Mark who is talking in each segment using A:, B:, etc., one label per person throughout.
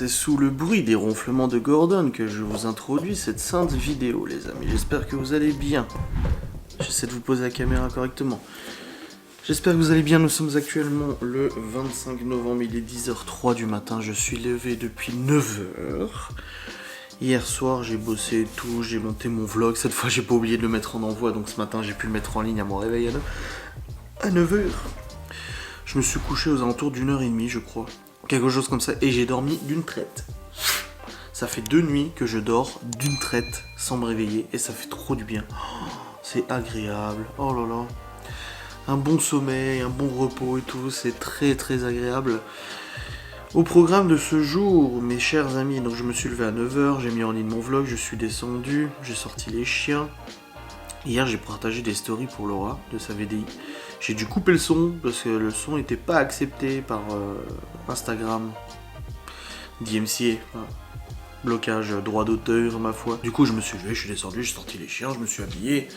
A: c'est sous le bruit des ronflements de Gordon que je vous introduis cette sainte vidéo, les amis. J'espère que vous allez bien. J'essaie de vous poser la caméra correctement. J'espère que vous allez bien. Nous sommes actuellement le 25 novembre, il est 10h03 du matin. Je suis levé depuis 9h. Hier soir, j'ai bossé et tout, j'ai monté mon vlog. Cette fois, j'ai pas oublié de le mettre en envoi, donc ce matin, j'ai pu le mettre en ligne à mon réveil à 9h. Je me suis couché aux alentours d'1h30, je crois. Quelque chose comme ça, et j'ai dormi d'une traite. Ça fait 2 nuits que je dors d'une traite sans me réveiller, et ça fait trop du bien. Oh, c'est agréable, oh là là. Un bon sommeil, un bon repos et tout, c'est très très agréable. Au programme de ce jour, mes chers amis, donc je me suis levé à 9h, j'ai mis en ligne mon vlog, je suis descendu, j'ai sorti les chiens. Hier, j'ai partagé des stories pour Laura de sa VDI. J'ai dû couper le son parce que le son n'était pas accepté par Instagram. DMCA, blocage, droit d'auteur, ma foi. Du coup, je me suis levé, je suis descendu, j'ai sorti les chiens, je me suis habillé,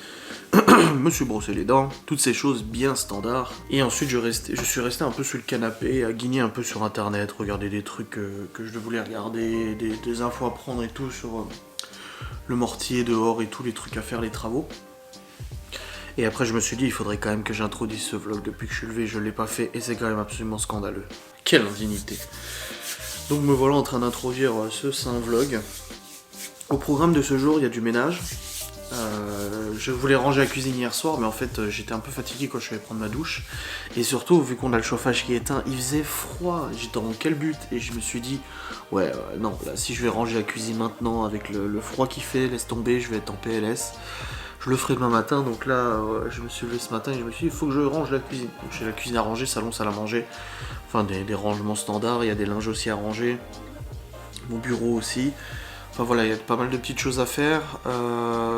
A: me suis brossé les dents, toutes ces choses bien standards. Et ensuite, je suis resté un peu sur le canapé, à guigner un peu sur internet, regarder des trucs que je voulais regarder, des infos à prendre et tout sur le mortier dehors et tous les trucs à faire, les travaux. Et après je me suis dit il faudrait quand même que j'introduise ce vlog. Depuis que je suis levé je l'ai pas fait et c'est quand même absolument scandaleux. Quelle indignité. Donc me voilà en train d'introduire ce saint vlog. Au programme de ce jour il y a du ménage. Je voulais ranger la cuisine hier soir mais en fait j'étais un peu fatigué quand je suis allé prendre ma douche. Et surtout vu qu'on a le chauffage qui est éteint, il faisait froid. J'étais dans quel but? Et je me suis dit ouais non là si je vais ranger la cuisine maintenant avec le froid qu'il fait, laisse tomber, je vais être en PLS. Je le ferai demain matin, donc là, je me suis levé ce matin et je me suis dit, il faut que je range la cuisine. Donc j'ai la cuisine à ranger, salon, salle à manger, enfin des rangements standards, il y a des linges aussi à ranger, mon bureau aussi. Enfin voilà, il y a pas mal de petites choses à faire.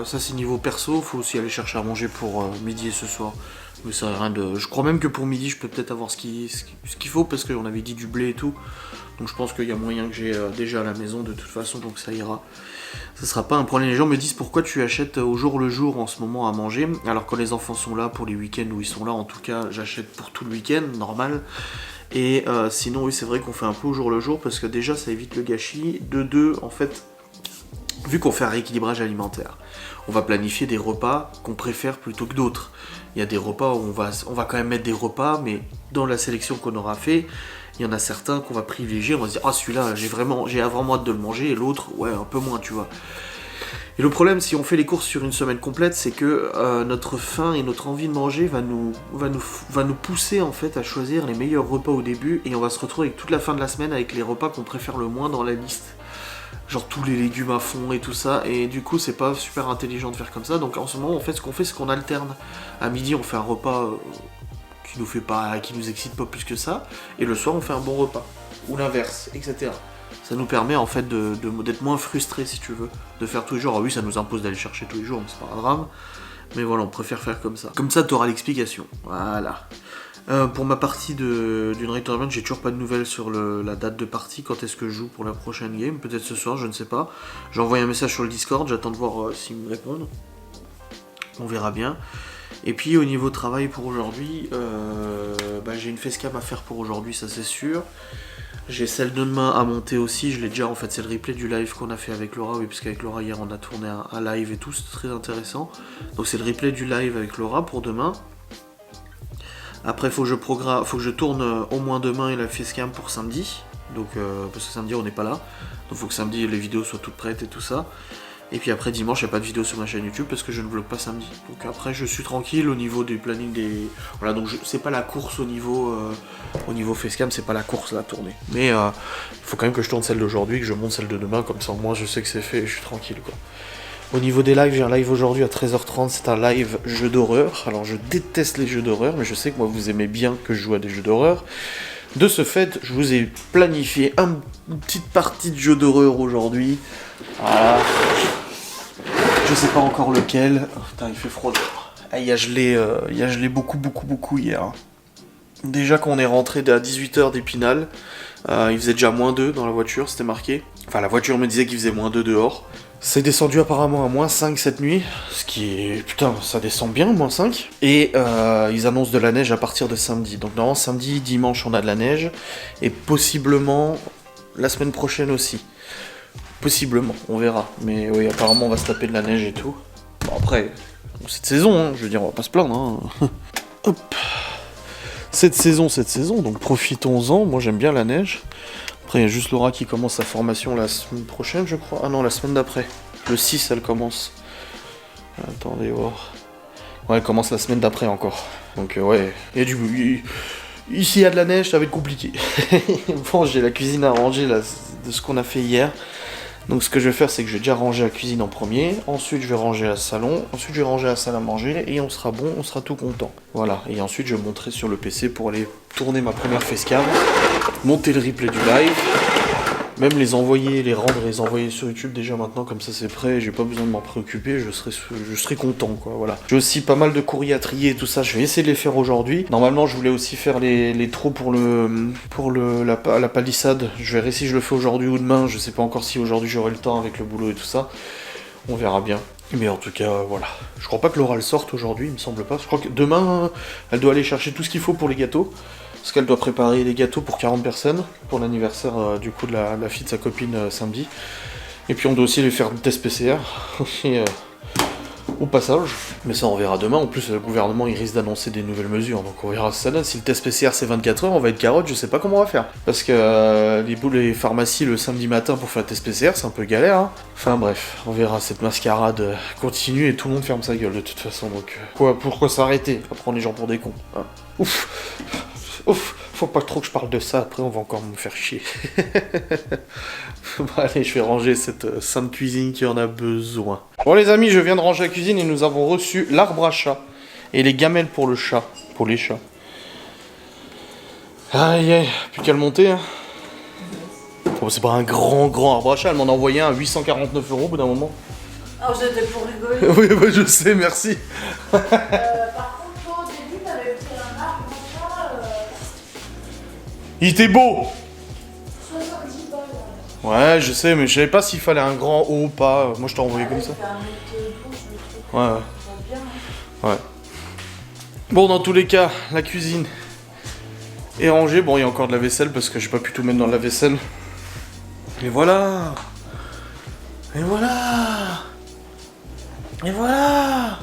A: Ça c'est niveau perso, il faut aussi aller chercher à manger pour midi et ce soir. Mais ça rien de. Je crois même que pour midi, je peux peut-être avoir ce qu'il faut parce qu'on avait dit du blé et tout. Donc je pense qu'il y a moyen que j'ai déjà à la maison de toute façon, donc ça ira. Ça sera pas un problème. Les gens me disent pourquoi tu achètes au jour le jour en ce moment à manger, alors quand les enfants sont là pour les week-ends où ils sont là, en tout cas j'achète pour tout le week-end, normal. Et sinon oui c'est vrai qu'on fait un peu au jour le jour parce que déjà ça évite le gâchis. De deux, en fait, vu qu'on fait un rééquilibrage alimentaire, on va planifier des repas qu'on préfère plutôt que d'autres. Il y a des repas où on va quand même mettre des repas, mais dans la sélection qu'on aura fait, il y en a certains qu'on va privilégier, on va se dire ah celui-là j'ai vraiment hâte de le manger et l'autre ouais un peu moins tu vois. Et le problème si on fait les courses sur une semaine complète, c'est que notre faim et notre envie de manger va nous pousser en fait à choisir les meilleurs repas au début et on va se retrouver avec toute la fin de la semaine avec les repas qu'on préfère le moins dans la liste. Genre tous les légumes à fond et tout ça, et du coup c'est pas super intelligent de faire comme ça. Donc en ce moment en fait ce qu'on fait c'est qu'on alterne. À midi on fait un repas qui nous excite pas plus que ça, et le soir on fait un bon repas, ou l'inverse, etc. Ça nous permet en fait d'être moins frustrés si tu veux, de faire tous les jours. Ah oui ça nous impose d'aller chercher tous les jours, mais c'est pas un drame, mais voilà on préfère faire comme ça. Comme ça t'auras l'explication, voilà. Pour ma partie d'une Raid Tournament, j'ai toujours pas de nouvelles sur la date de partie, quand est-ce que je joue pour la prochaine game, peut-être ce soir, je ne sais pas. J'ai envoyé un message sur le Discord, j'attends de voir s'ils me répondent. On verra bien. Et puis au niveau travail pour aujourd'hui, j'ai une facecam à faire pour aujourd'hui, ça c'est sûr. J'ai celle de demain à monter aussi, je l'ai déjà, en fait c'est le replay du live qu'on a fait avec Laura, oui, parce qu'avec Laura hier on a tourné un live et tout, c'était très intéressant. Donc c'est le replay du live avec Laura pour demain. Après faut que je tourne au moins demain et la facecam pour samedi, donc parce que samedi on n'est pas là, donc faut que samedi les vidéos soient toutes prêtes et tout ça. Et puis après dimanche il n'y a pas de vidéo sur ma chaîne YouTube parce que je ne vlog pas samedi. Donc après je suis tranquille au niveau du planning des. Voilà, donc c'est pas la course au niveau facecam, c'est pas la course la tournée. Mais il faut quand même que je tourne celle d'aujourd'hui, que je monte celle de demain, comme ça au moins je sais que c'est fait et je suis tranquille quoi. Au niveau des lives, j'ai un live aujourd'hui à 13h30, c'est un live jeu d'horreur. Alors je déteste les jeux d'horreur, mais je sais que moi vous aimez bien que je joue à des jeux d'horreur. De ce fait, je vous ai planifié une petite partie de jeu d'horreur aujourd'hui. Voilà. Je sais pas encore lequel. Oh, putain, il fait froid dehors. Ah, il y a gelé beaucoup hier. Déjà qu'on est rentré à 18h d'Épinal, il faisait déjà -2 dans la voiture, c'était marqué. Enfin, la voiture me disait qu'il faisait -2 dehors. C'est descendu apparemment à -5 cette nuit, ce qui est... Putain, ça descend bien, -5. Et ils annoncent de la neige à partir de samedi. Donc normalement, samedi, dimanche, on a de la neige. Et possiblement, la semaine prochaine aussi. Possiblement, on verra. Mais oui, apparemment on va se taper de la neige et tout. Bon après, cette saison, hein, je veux dire, on va pas se plaindre. Hein. Hop. Cette saison, donc profitons-en. Moi j'aime bien la neige. Après il y a juste Laura qui commence sa formation la semaine prochaine, je crois. Ah non, la semaine d'après. Le 6, elle commence. Attendez voir. Ouais, elle commence la semaine d'après encore. Donc ouais, il y a du... Ici il y a de la neige, ça va être compliqué. Bon, j'ai la cuisine à ranger là, de ce qu'on a fait hier. Donc ce que je vais faire, c'est que je vais déjà ranger la cuisine en premier, ensuite je vais ranger le salon, ensuite je vais ranger la salle à manger, et on sera bon, on sera tout content. Voilà, et ensuite je monterai sur le PC pour aller tourner ma première facecam, monter le replay du live, même les envoyer, les rendre et les envoyer sur YouTube déjà maintenant, comme ça c'est prêt, j'ai pas besoin de m'en préoccuper, je serai content quoi, voilà. J'ai aussi pas mal de courriers à trier et tout ça, je vais essayer de les faire aujourd'hui. Normalement je voulais aussi faire les trous pour la palissade, je verrai si je le fais aujourd'hui ou demain, je sais pas encore si aujourd'hui j'aurai le temps avec le boulot et tout ça, on verra bien. Mais en tout cas, voilà. Je crois pas que Laura le sorte aujourd'hui, il me semble pas. Je crois que demain, elle doit aller chercher tout ce qu'il faut pour les gâteaux. Parce qu'elle doit préparer les gâteaux pour 40 personnes, pour l'anniversaire du coup de la fille de sa copine samedi. Et puis on doit aussi lui faire un test PCR au passage. Mais ça on verra demain. En plus le gouvernement il risque d'annoncer des nouvelles mesures. Donc on verra ce que ça donne. Si le test PCR c'est 24 heures, on va être carotte, je sais pas comment on va faire. Parce que les pharmacies le samedi matin pour faire le test PCR, c'est un peu galère. Hein. Enfin bref, on verra, cette mascarade continue et tout le monde ferme sa gueule de toute façon. Donc pourquoi s'arrêter? Pas prendre les gens pour des cons. Hein. Ouf. Ouf, faut pas trop que je parle de ça, après on va encore me faire chier. Bon, allez, je vais ranger cette sainte cuisine qui en a besoin. Bon les amis, je viens de ranger la cuisine et nous avons reçu l'arbre à chat. Et les gamelles pour le chat, pour les chats. Aïe aïe, plus qu'à le monter. Hein. Bon, c'est pas un grand arbre à chat, elle m'en a envoyé un à 849 € au bout d'un moment.
B: Alors j'étais pour rigoler.
A: Oui, bah, je sais, merci.
B: Par contre, toi au début, t'avais pris un arbre machin.
A: Il était beau.
B: 70 balles.
A: Ouais, je sais, mais je savais pas s'il fallait un grand haut ou pas. Moi, je t'ai envoyé comme ça. Ouais. Ouais. Bon, dans tous les cas, la cuisine est rangée. Bon, il y a encore de la vaisselle parce que j'ai pas pu tout mettre dans la vaisselle. Et voilà. Et voilà. Et voilà.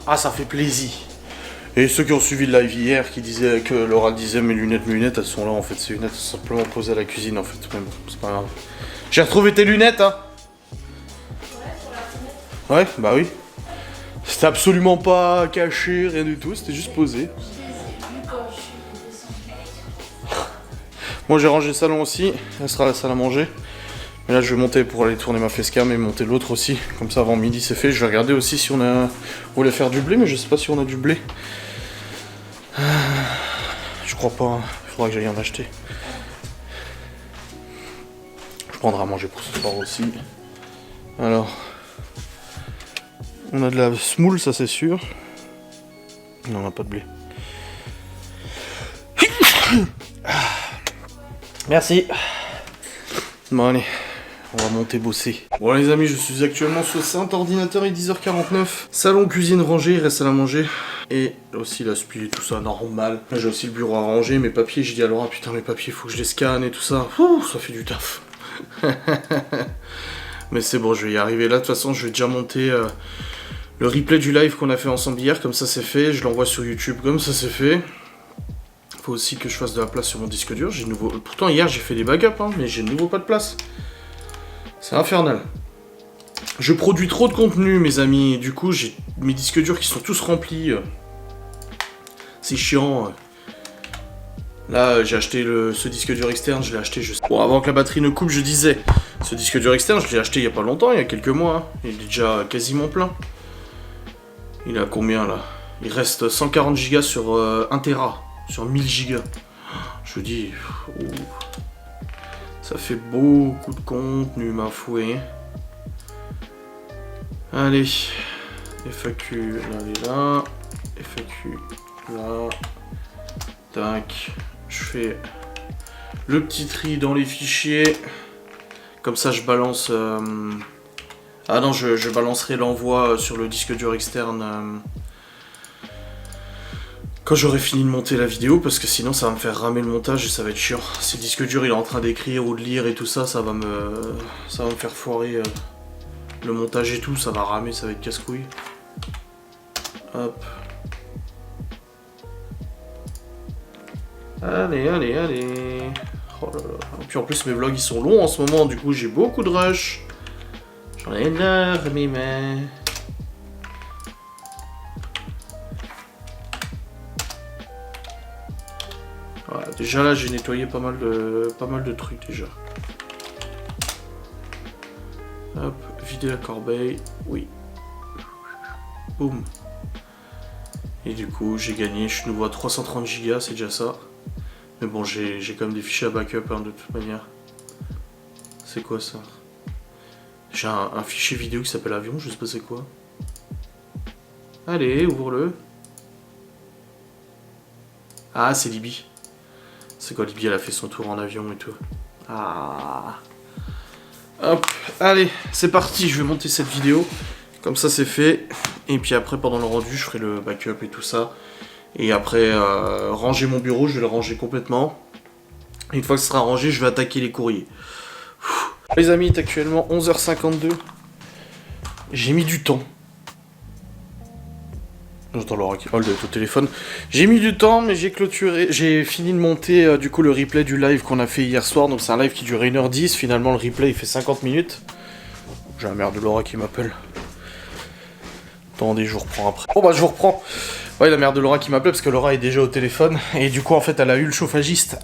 A: Ah, ça fait plaisir. Et ceux qui ont suivi le live hier, qui disaient que Laura disait mes lunettes, elles sont là en fait, ces lunettes sont simplement posées à la cuisine en fait, mais bon, c'est pas grave. J'ai retrouvé tes lunettes, hein.
B: Ouais, sur la fenêtre.
A: Ouais, bah oui. C'était absolument pas caché, rien du tout, c'était juste posé.
B: Je les ai vus quand je suis descendue.
A: Moi j'ai rangé le salon aussi, elle sera la salle à manger. Mais là je vais monter pour aller tourner ma facecam et monter l'autre aussi, comme ça avant midi c'est fait. Je vais regarder aussi si on voulait faire du blé, mais je sais pas si on a du blé. Je crois pas, hein. Il faudra que j'aille en acheter. Je prendrai à manger pour ce soir aussi. Alors, on a de la semoule, ça c'est sûr. Non, on n'a pas de blé. Merci. Bon allez, on va monter bosser. Bon les amis, je suis actuellement sur Saint ordinateur, il est 10h49. Salon, cuisine rangée, il reste à la manger. Et aussi la spie et tout ça, normal. J'ai aussi le bureau à ranger, mes papiers, j'ai dit à Laura, putain mes papiers, faut que je les scanne et tout ça. Ouh, ça fait du taf. Mais c'est bon, je vais y arriver. Là, de toute façon, je vais déjà monter le replay du live qu'on a fait ensemble hier, comme ça c'est fait. Je l'envoie sur YouTube, comme ça c'est fait. Faut aussi que je fasse de la place sur mon disque dur. J'ai nouveau. Pourtant hier j'ai fait des backups, hein, mais j'ai de nouveau pas de place. C'est infernal. Je produis trop de contenu, mes amis. Du coup, j'ai mes disques durs qui sont tous remplis. C'est chiant. Là, j'ai acheté ce disque dur externe. Je l'ai acheté juste. Bon, avant que la batterie ne coupe, je disais. Ce disque dur externe, je l'ai acheté il y a pas longtemps, il y a quelques mois. Hein. Il est déjà quasiment plein. Il est à combien là? Il reste 140 Go sur 1 Tera. Sur 1000 Go. Je dis. Oh, ça fait beaucoup de contenu, ma fouée. Allez. FAQ, là, elle est là. FAQ, là. Tac. Je fais le petit tri dans les fichiers. Comme ça, je balance. Ah non, je balancerai l'envoi sur le disque dur externe. quand j'aurai fini de monter la vidéo, parce que sinon ça va me faire ramer le montage et ça va être chiant. Si le disque dur il est en train d'écrire ou de lire et tout ça, ça va me faire foirer le montage et tout, ça va ramer, ça va être casse-couille. Hop. Allez, allez, allez. Oh là là. Et puis en plus mes vlogs ils sont longs en ce moment, du coup j'ai beaucoup de rush. J'en ai énormément. Voilà, déjà là j'ai nettoyé pas mal de trucs déjà. Hop, vider la corbeille, oui. Boum. Et du coup j'ai gagné, je suis nouveau à 330 Go, c'est déjà ça. Mais bon j'ai quand même des fichiers à backup hein, de toute manière. C'est quoi ça? J'ai un fichier vidéo qui s'appelle avion, je sais pas c'est quoi. Allez, ouvre-le. Ah c'est Libye. C'est quoi Libye, elle a fait son tour en avion et tout. Ah. Hop, allez, c'est parti, je vais monter cette vidéo. Comme ça c'est fait. Et puis après pendant le rendu je ferai le backup et tout ça. Et après ranger mon bureau, je vais le ranger complètement. Et une fois que ce sera rangé, je vais attaquer les courriers. Les amis, il est actuellement 11h52. J'ai mis du temps. J'entends Laura qui parle au téléphone. J'ai mis du temps, mais j'ai clôturé. J'ai fini de monter du coup le replay du live qu'on a fait hier soir. Donc c'est un live qui durait 1h10. Finalement, le replay il fait 50 minutes. J'ai la mère de Laura qui m'appelle. Attendez, je vous reprends après. Bon bah je vous reprends. Ouais, la mère de Laura qui m'appelle parce que Laura est déjà au téléphone. Et du coup, en fait, elle a eu le chauffagiste.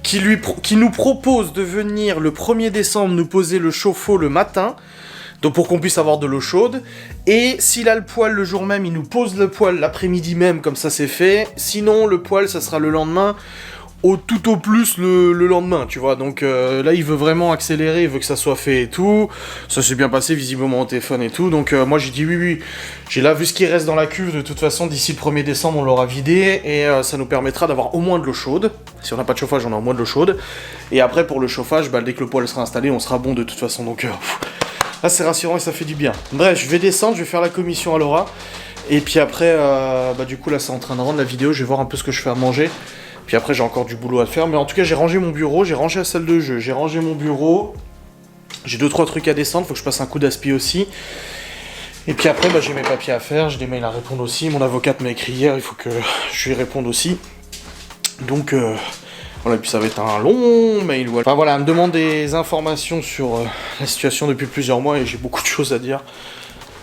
A: Qui nous propose de venir le 1er décembre nous poser le chauffe-eau le matin. Donc pour qu'on puisse avoir de l'eau chaude. Et s'il a le poêle le jour même, il nous pose le poêle l'après-midi même, comme ça c'est fait. Sinon, le poêle, ça sera le lendemain, tout au plus le lendemain, tu vois. Donc là, il veut vraiment accélérer, il veut que ça soit fait et tout. Ça s'est bien passé visiblement au téléphone et tout. Donc moi, j'ai dit oui, oui. J'ai là vu ce qui reste dans la cuve. De toute façon, d'ici le 1er décembre, on l'aura vidé. Et ça nous permettra d'avoir au moins de l'eau chaude. Si on n'a pas de chauffage, on a au moins de l'eau chaude. Et après, pour le chauffage, bah, dès que le poêle sera installé, on sera bon de toute façon. Donc... là c'est rassurant et ça fait du bien. Bref, je vais descendre, je vais faire la commission à Laura. Et puis après, bah du coup là c'est en train de rendre la vidéo, je vais voir un peu ce que je fais à manger. Puis après j'ai encore du boulot à faire. Mais en tout cas j'ai rangé mon bureau, j'ai rangé la salle de jeu, j'ai rangé mon bureau. J'ai 2-3 trucs à descendre, faut que je passe un coup d'aspi aussi. Et puis après bah, j'ai mes papiers à faire, j'ai des mails à répondre aussi. Mon avocate m'a écrit hier, il faut que je lui réponde aussi. Donc... voilà, et puis ça va être un long mail. Enfin voilà, elle me demande des informations sur la situation depuis plusieurs mois et j'ai beaucoup de choses à dire.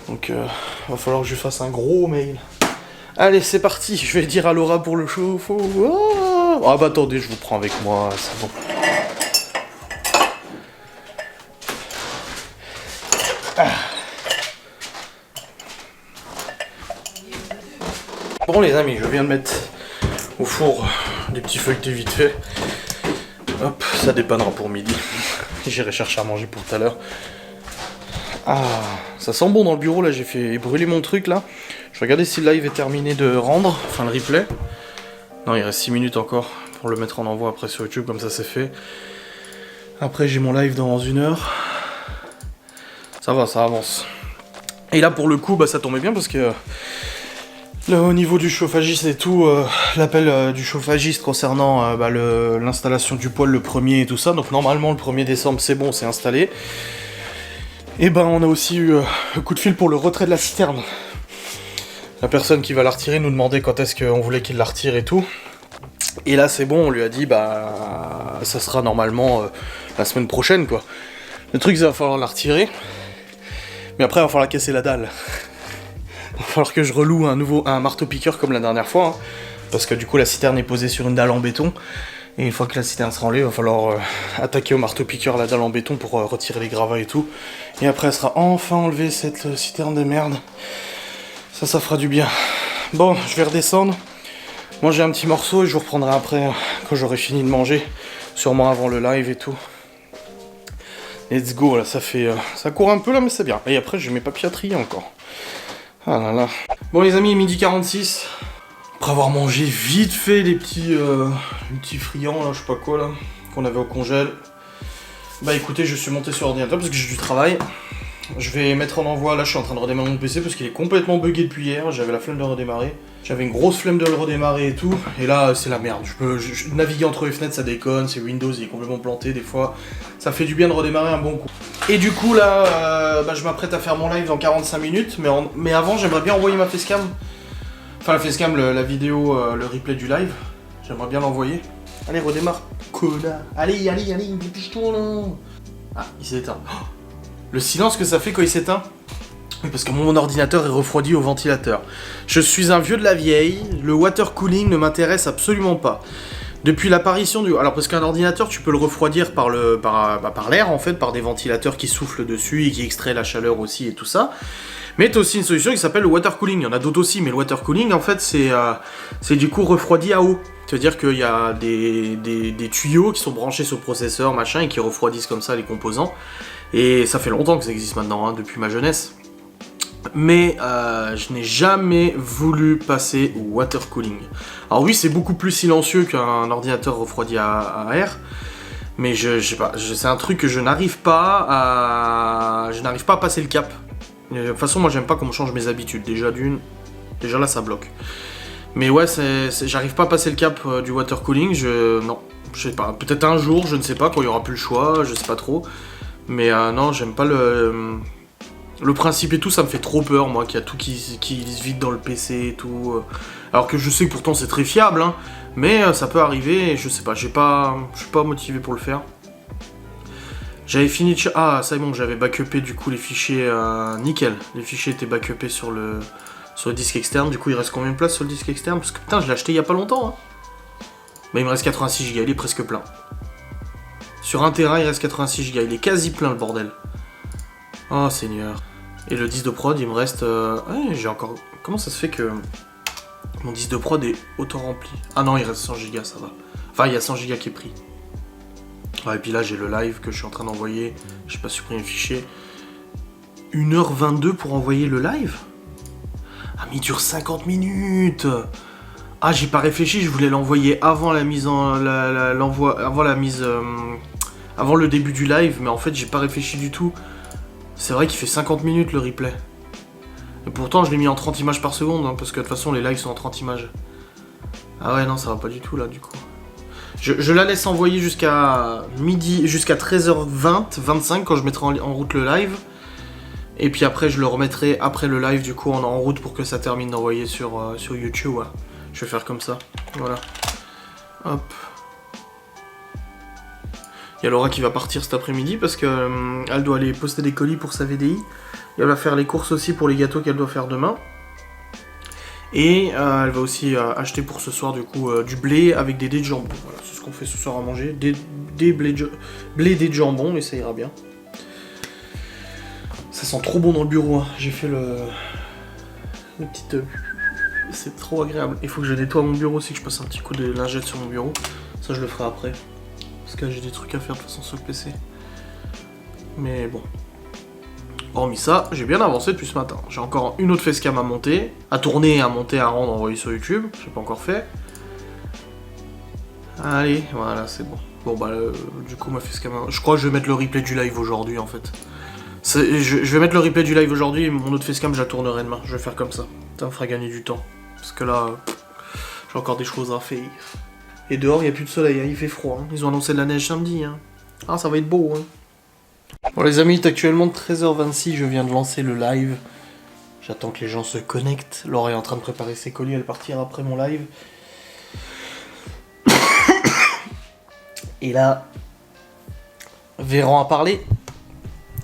A: Donc va falloir que je lui fasse un gros mail. Allez, c'est parti, je vais dire à Laura pour le chauffe-eau. Oh ah bah attendez, je vous prends avec moi, c'est bon. Ah. Bon les amis, je viens de mettre au four des petits feuilletés vite fait. Hop, ça dépannera pour midi. J'irai chercher à manger pour tout à l'heure. Ah, ça sent bon dans le bureau là, j'ai fait brûler mon truc là. Je vais regarder si le live est terminé de rendre, enfin le replay. Non, il reste 6 minutes encore pour le mettre en envoi après sur YouTube, comme ça c'est fait. Après j'ai mon live dans 1 heure. Ça va, ça avance. Et là pour le coup, bah ça tombait bien parce que... là, au niveau du chauffagiste et tout, l'appel du chauffagiste concernant bah, l'installation du poêle le 1er et tout ça, donc normalement le 1er décembre c'est bon, c'est installé. Et ben on a aussi eu un coup de fil pour le retrait de la citerne. La personne qui va la retirer nous demandait quand est-ce qu'on voulait qu'il la retire et tout. Et là c'est bon, on lui a dit bah ça sera normalement la semaine prochaine quoi. Le truc c'est qu'il va falloir la retirer, mais après il va falloir casser la dalle. Il va falloir que je reloue un marteau-piqueur comme la dernière fois, hein, parce que du coup la citerne est posée sur une dalle en béton, et une fois que la citerne sera enlevée, il va falloir attaquer au marteau-piqueur la dalle en béton pour retirer les gravats et tout, et après elle sera enfin enlevée cette citerne de merde. Ça fera du bien. Bon, je vais redescendre, manger un petit morceau, et je vous reprendrai après, quand j'aurai fini de manger, sûrement avant le live et tout. Let's go, là ça fait... ça court un peu là, mais c'est bien. Et après j'ai mes papiers à trier encore. Ah là là. Bon les amis, 12h46. Après avoir mangé vite fait les petits friands là, je sais pas quoi là, qu'on avait au congèle. Bah écoutez, je suis monté sur l'ordinateur parce que j'ai du travail. Je vais mettre en envoi, là je suis en train de redémarrer mon PC parce qu'il est complètement bugué depuis hier, j'avais la flemme de redémarrer. J'avais une grosse flemme de le redémarrer et tout, et là c'est la merde. Je naviguer entre les fenêtres ça déconne, c'est Windows, il est complètement planté des fois. Ça fait du bien de redémarrer un bon coup. Et du coup là, je m'apprête à faire mon live dans 45 minutes, mais avant j'aimerais bien envoyer ma facecam. Enfin la facecam, la vidéo, le replay du live. J'aimerais bien l'envoyer. Allez redémarre, connard. Allez, dépêche-toi là. Ah, il s'est éteint. Oh, le silence que ça fait quand il s'éteint. Oui, parce que mon ordinateur est refroidi au ventilateur. Je suis un vieux de la vieille, le water cooling ne m'intéresse absolument pas. Depuis l'apparition du... Alors parce qu'un ordinateur, tu peux le refroidir par l'air en fait, par des ventilateurs qui soufflent dessus et qui extraient la chaleur aussi et tout ça. Mais t'as aussi une solution qui s'appelle le water cooling. Il y en a d'autres aussi, mais le water cooling en fait c'est du coup refroidi à eau. C'est-à-dire qu'il y a des tuyaux qui sont branchés sur le processeur, machin, et qui refroidissent comme ça les composants. Et ça fait longtemps que ça existe maintenant, hein, depuis ma jeunesse. Mais je n'ai jamais voulu passer au water cooling. Alors oui, c'est beaucoup plus silencieux qu'un ordinateur refroidi à air, mais je sais pas, c'est un truc que je n'arrive pas à passer le cap. De toute façon, moi j'aime pas qu'on me change mes habitudes. Déjà là ça bloque. Mais ouais, j'arrive pas à passer le cap du water cooling. Non, je sais pas. Peut-être un jour, je ne sais pas, quand il y aura plus le choix, je sais pas trop. Mais non, j'aime pas le principe et tout, ça me fait trop peur, moi, qu'il y a tout qui se vide dans le PC et tout. Alors que je sais que pourtant c'est très fiable, hein, mais ça peut arriver, et je sais pas, je suis pas motivé pour le faire. J'avais fini de... Ah, ça est bon, j'avais backupé du coup les fichiers, nickel. Les fichiers étaient backupés sur le disque externe, du coup il reste combien de place sur le disque externe? Parce que putain, je l'ai acheté il y a pas longtemps, hein. Bah il me reste 86 Go, il est presque plein. Sur 1 Tera, il reste 86 Go, il est quasi plein le bordel. Oh Seigneur. Et le disque de prod, il me reste... Ouais, j'ai encore... Comment ça se fait que mon disque de prod est autant rempli? Ah non, il reste 100 Go, ça va. Enfin, il y a 100 Go qui est pris. Ouais, et puis là, j'ai le live que je suis en train d'envoyer. J'ai pas supprimé le fichier. 1h22 pour envoyer le live? Ah, mais il dure 50 minutes. Ah, j'ai pas réfléchi, je voulais l'envoyer avant la mise en... avant la mise... avant le début du live, mais en fait, j'ai pas réfléchi du tout. C'est vrai qu'il fait 50 minutes le replay. Et pourtant je l'ai mis en 30 images par seconde, hein, parce que de toute façon les lives sont en 30 images. Ah ouais non, ça va pas du tout là du coup. Je la laisse envoyer jusqu'à midi, jusqu'à 13h20, 25 quand je mettrai en route le live. Et puis après je le remettrai après le live du coup en route pour que ça termine d'envoyer sur YouTube. Voilà. Je vais faire comme ça. Voilà. Hop. Il y a Laura qui va partir cet après-midi parce que elle doit aller poster des colis pour sa VDI. Et elle va faire les courses aussi pour les gâteaux qu'elle doit faire demain. Et elle va aussi acheter pour ce soir du coup du blé avec des dés de jambon. Voilà, c'est ce qu'on fait ce soir à manger. Des blé dés de jambon et ça ira bien. Ça sent trop bon dans le bureau. Hein. J'ai fait le petite... C'est trop agréable. Il faut que je nettoie mon bureau aussi, que je passe un petit coup de lingette sur mon bureau. Ça je le ferai après. Parce que j'ai des trucs à faire de toute façon sur le PC. Mais bon. Hormis ça, j'ai bien avancé depuis ce matin. J'ai encore une autre facecam à monter, à tourner, à monter, à rendre, envoyer sur YouTube. J'ai pas encore fait. Allez, voilà, c'est bon. Bon bah, du coup, ma facecam... Je crois que je vais mettre le replay du live aujourd'hui, en fait. Je vais mettre le replay du live aujourd'hui et mon autre facecam, je la tournerai demain. Je vais faire comme ça. Ça me fera gagner du temps. Parce que là, j'ai encore des choses à faire. Et dehors, il n'y a plus de soleil, hein, il fait froid. Hein. Ils ont annoncé de la neige samedi. Hein. Ah, ça va être beau. Hein. Bon, les amis, il est actuellement 13h26. Je viens de lancer le live. J'attends que les gens se connectent. Laura est en train de préparer ses colis. Elle partira après mon live. Et là, Véran a parlé.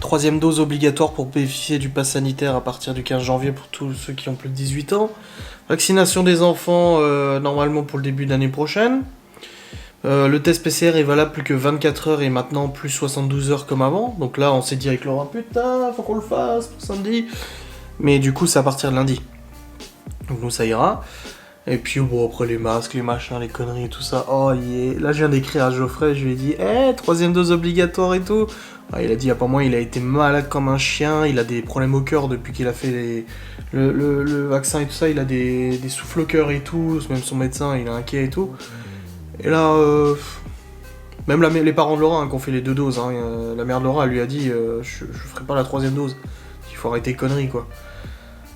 A: 3e dose obligatoire pour bénéficier du pass sanitaire à partir du 15 janvier pour tous ceux qui ont plus de 18 ans. Vaccination des enfants normalement pour le début de l'année prochaine. Le test PCR est valable plus que 24 heures et maintenant plus 72 heures comme avant. Donc là on s'est dit avec Laura, putain, faut qu'on le fasse pour samedi. Mais du coup c'est à partir de lundi. Donc nous ça ira. Et puis bon après les masques, les machins, les conneries et tout ça. Oh yeah. Là je viens d'écrire à Geoffrey, je lui ai dit 3e dose obligatoire et tout. Ah, il a dit pas moi, il a été malade comme un chien, il a des problèmes au cœur depuis qu'il a fait le vaccin et tout ça, il a des souffles au cœur et tout, même son médecin il est inquiet et tout. Et là, Même les parents de Laura hein, qui ont fait les 2 doses, hein, la mère de Laura elle lui a dit je ferai pas la 3e dose, il faut arrêter les conneries quoi.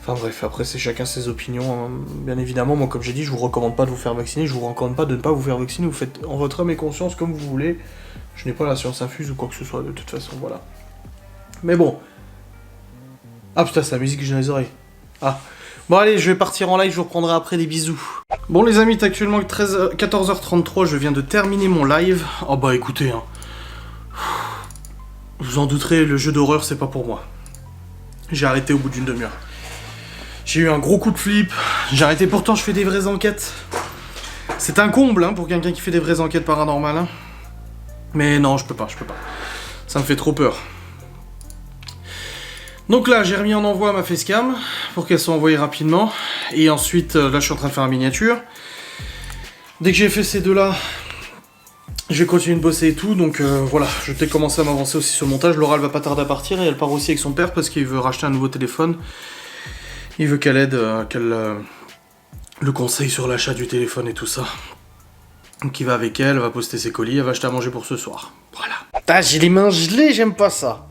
A: Enfin bref, après c'est chacun ses opinions, hein. Bien évidemment, moi comme j'ai dit, je vous recommande pas de vous faire vacciner, je vous recommande pas de ne pas vous faire vacciner, vous faites en votre âme et conscience comme vous voulez, je n'ai pas la science infuse ou quoi que ce soit de toute façon, voilà. Mais bon. Ah putain, c'est la musique que j'ai dans les oreilles. Ah. Bon allez, je vais partir en live, je vous reprendrai après, des bisous. Bon les amis, c'est actuellement 14h33, je viens de terminer mon live. Oh bah écoutez, hein. Vous en douterez, le jeu d'horreur c'est pas pour moi. J'ai arrêté au bout d'une demi-heure. J'ai eu un gros coup de flip, j'ai arrêté, pourtant je fais des vraies enquêtes. C'est un comble hein, pour quelqu'un qui fait des vraies enquêtes paranormales. Hein. Mais non, je peux pas. Ça me fait trop peur. Donc là, j'ai remis en envoi ma facecam pour qu'elle soit envoyée rapidement. Et ensuite, là, je suis en train de faire la miniature. Dès que j'ai fait ces deux-là, je vais continuer de bosser et tout. Donc voilà, je vais commencer à m'avancer aussi sur le montage. Laura, elle va pas tarder à partir et elle part aussi avec son père parce qu'il veut racheter un nouveau téléphone. Il veut qu'elle aide, le conseille sur l'achat du téléphone et tout ça. Donc il va avec elle va poster ses colis, elle va acheter à manger pour ce soir. Voilà. Ah, j'ai les mains gelées, j'aime pas ça.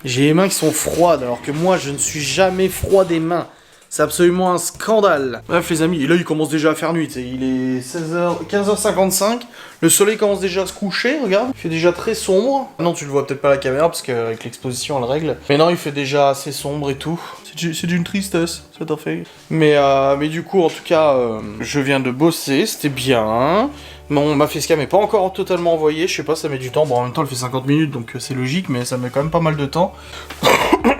A: J'ai les mains qui sont froides, alors que moi je ne suis jamais froid des mains. C'est absolument un scandale. Bref les amis, et là il commence déjà à faire nuit, il est 15h55, le soleil commence déjà à se coucher, regarde, il fait déjà très sombre. Non tu le vois peut-être pas à la caméra parce qu'avec l'exposition elle règle. Mais non il fait déjà assez sombre et tout. C'est d'une tristesse, c'est un fait. Mais du coup en tout cas, je viens de bosser, c'était bien. Ma facecam est pas encore totalement envoyée, je sais pas, ça met du temps. Bon en même temps elle fait 50 minutes donc c'est logique, mais ça met quand même pas mal de temps.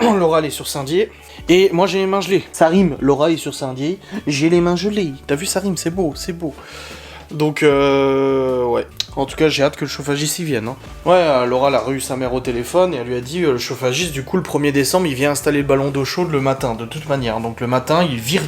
A: Laura elle est sur Saint-Dié. Et moi j'ai les mains gelées. Ça rime, Laura est sur Saint-Dié, j'ai les mains gelées. T'as vu ça rime, c'est beau, c'est beau. Donc ouais. En tout cas j'ai hâte que le chauffagiste y vienne. Hein. Ouais, Laura elle a eu sa mère au téléphone et elle lui a dit le chauffagiste du coup le 1er décembre il vient installer le ballon d'eau chaude le matin de toute manière. Donc le matin il vire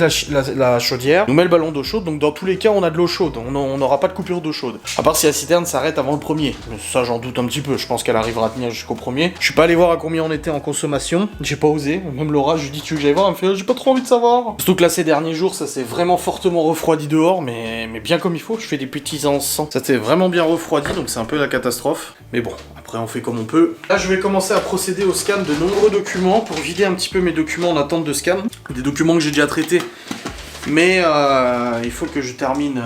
A: la chaudière, nous met le ballon d'eau chaude, donc dans tous les cas on a de l'eau chaude, on n'aura pas de coupure d'eau chaude. À part si la citerne s'arrête avant le 1er. Mais ça j'en doute un petit peu, je pense qu'elle arrivera à tenir jusqu'au 1er. Je suis pas allé voir à combien on était en consommation, j'ai pas osé, même Laura je lui dis tu veux que j'aille voir, elle me fait j'ai pas trop envie de savoir. Surtout que là ces derniers jours ça s'est vraiment fortement refroidi dehors, mais bien comme il faut, je fais des petits encens. Ça s'est vraiment bien refroidi donc c'est un peu la catastrophe. Mais bon, après on fait comme on peut. Là je vais commencer à procéder au scan de nombreux documents pour vider un petit peu mes documents en attente de scan. Des documents que j'ai déjà traités. Mais il faut que je termine,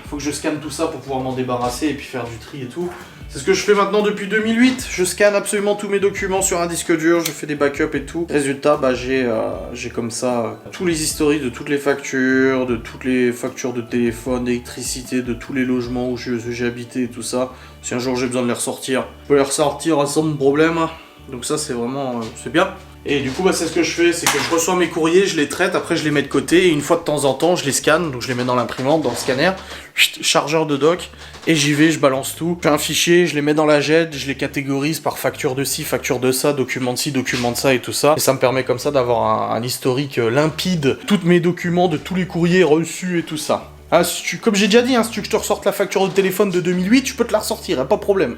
A: il faut que je scanne tout ça pour pouvoir m'en débarrasser et puis faire du tri et tout. C'est ce que je fais maintenant depuis 2008, je scanne absolument tous mes documents sur un disque dur, je fais des backups et tout. Résultat, bah j'ai comme ça tous les historiques de toutes les factures, de téléphone, d'électricité, de tous les logements où j'ai habité et tout ça. Si un jour j'ai besoin de les ressortir, je peux les ressortir sans problème. Donc ça c'est vraiment, c'est bien. Et du coup bah, c'est ce que je fais, c'est que je reçois mes courriers, je les traite, après je les mets de côté et une fois de temps en temps je les scanne, donc je les mets dans l'imprimante, dans le scanner, chargeur de doc, et j'y vais, je balance tout. Je fais un fichier, je les mets dans la JET, je les catégorise par facture de ci, facture de ça, document de ci, document de ça et tout ça. Et ça me permet comme ça d'avoir un historique limpide, tous mes documents, de tous les courriers reçus et tout ça. Ah, comme j'ai déjà dit, hein, si tu veux que je te ressorte la facture de téléphone de 2008, je peux te la ressortir, hein, pas de problème.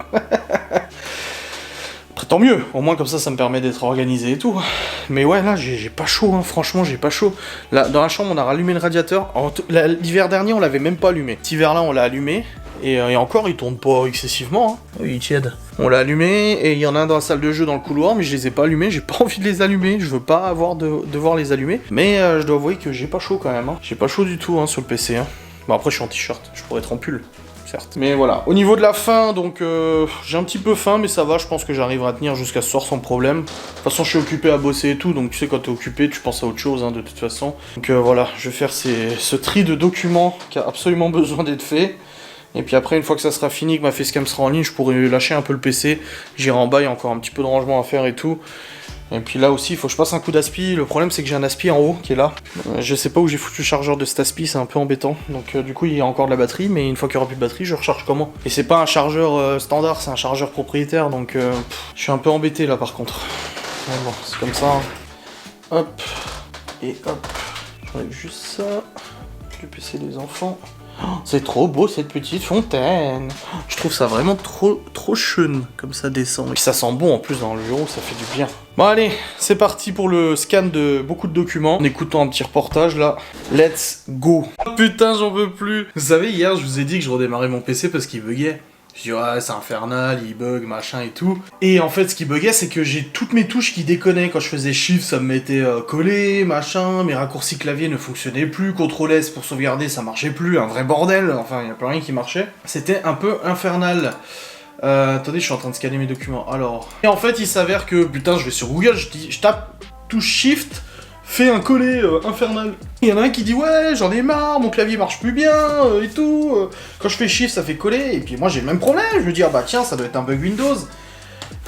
A: Après, tant mieux, au moins comme ça me permet d'être organisé et tout. Mais ouais, là, j'ai pas chaud, hein, franchement, j'ai pas chaud. Là, dans la chambre, on a rallumé le radiateur. L'hiver dernier, on l'avait même pas allumé. Cet hiver-là, on l'a allumé. Et encore, il tourne pas excessivement. Hein. Oui, il tiède. On l'a allumé, et il y en a un dans la salle de jeu, dans le couloir, mais je les ai pas allumés. J'ai pas envie de les allumer. Je veux pas devoir les allumer. Mais je dois avouer que j'ai pas chaud quand même. Hein. J'ai pas chaud du tout hein, sur le PC. Hein. Bon, après, je suis en t-shirt. Je pourrais être en pull. Certes. Mais voilà. Au niveau de la faim, donc j'ai un petit peu faim, mais ça va, je pense que j'arriverai à tenir jusqu'à ce soir sans problème. De toute façon, je suis occupé à bosser et tout, donc tu sais, quand t'es occupé, tu penses à autre chose, hein, de toute façon. Donc voilà, je vais faire ce tri de documents qui a absolument besoin d'être fait. Et puis après, une fois que ça sera fini, que ma facecam sera en ligne, je pourrai lâcher un peu le PC. J'irai en bas, il y a encore un petit peu de rangement à faire et tout. Et puis là aussi, il faut que je passe un coup d'aspi. Le problème, c'est que j'ai un aspi en haut qui est là. Je sais pas où j'ai foutu le chargeur de cet aspi, c'est un peu embêtant. Donc du coup, il y a encore de la batterie, mais une fois qu'il y aura plus de batterie, je recharge comment? Et c'est pas un chargeur standard, c'est un chargeur propriétaire, donc je suis un peu embêté là par contre. Mais bon, c'est comme ça. Hein. Hop, et hop. J'enlève juste ça. Le PC des enfants. Oh, c'est trop beau cette petite fontaine. Je trouve ça vraiment trop chun comme ça descend. Et puis ça sent bon en plus dans le bureau, ça fait du bien. Bon allez, c'est parti pour le scan de beaucoup de documents. En écoutant un petit reportage là. Let's go. Oh, putain, j'en peux plus. Vous savez, hier je vous ai dit que je redémarrais mon PC parce qu'il buguait. Je dis ouais c'est infernal, il bug, machin et tout. Et en fait ce qui buguait c'est que j'ai toutes mes touches qui déconnaient. Quand je faisais shift ça me mettait collé, machin, mes raccourcis clavier ne fonctionnaient plus, CTRL S pour sauvegarder ça marchait plus, un vrai bordel, enfin il n'y a plus rien qui marchait. C'était un peu infernal. Attendez, je suis en train de scanner mes documents. Alors. Et en fait il s'avère que, putain je vais sur Google, je tape touche shift, fais un coller infernal. Il y en a un qui dit ouais j'en ai marre, mon clavier marche plus bien et tout. Quand je fais shift ça fait coller. Et puis moi j'ai le même problème. Je me dis ah bah tiens ça doit être un bug Windows.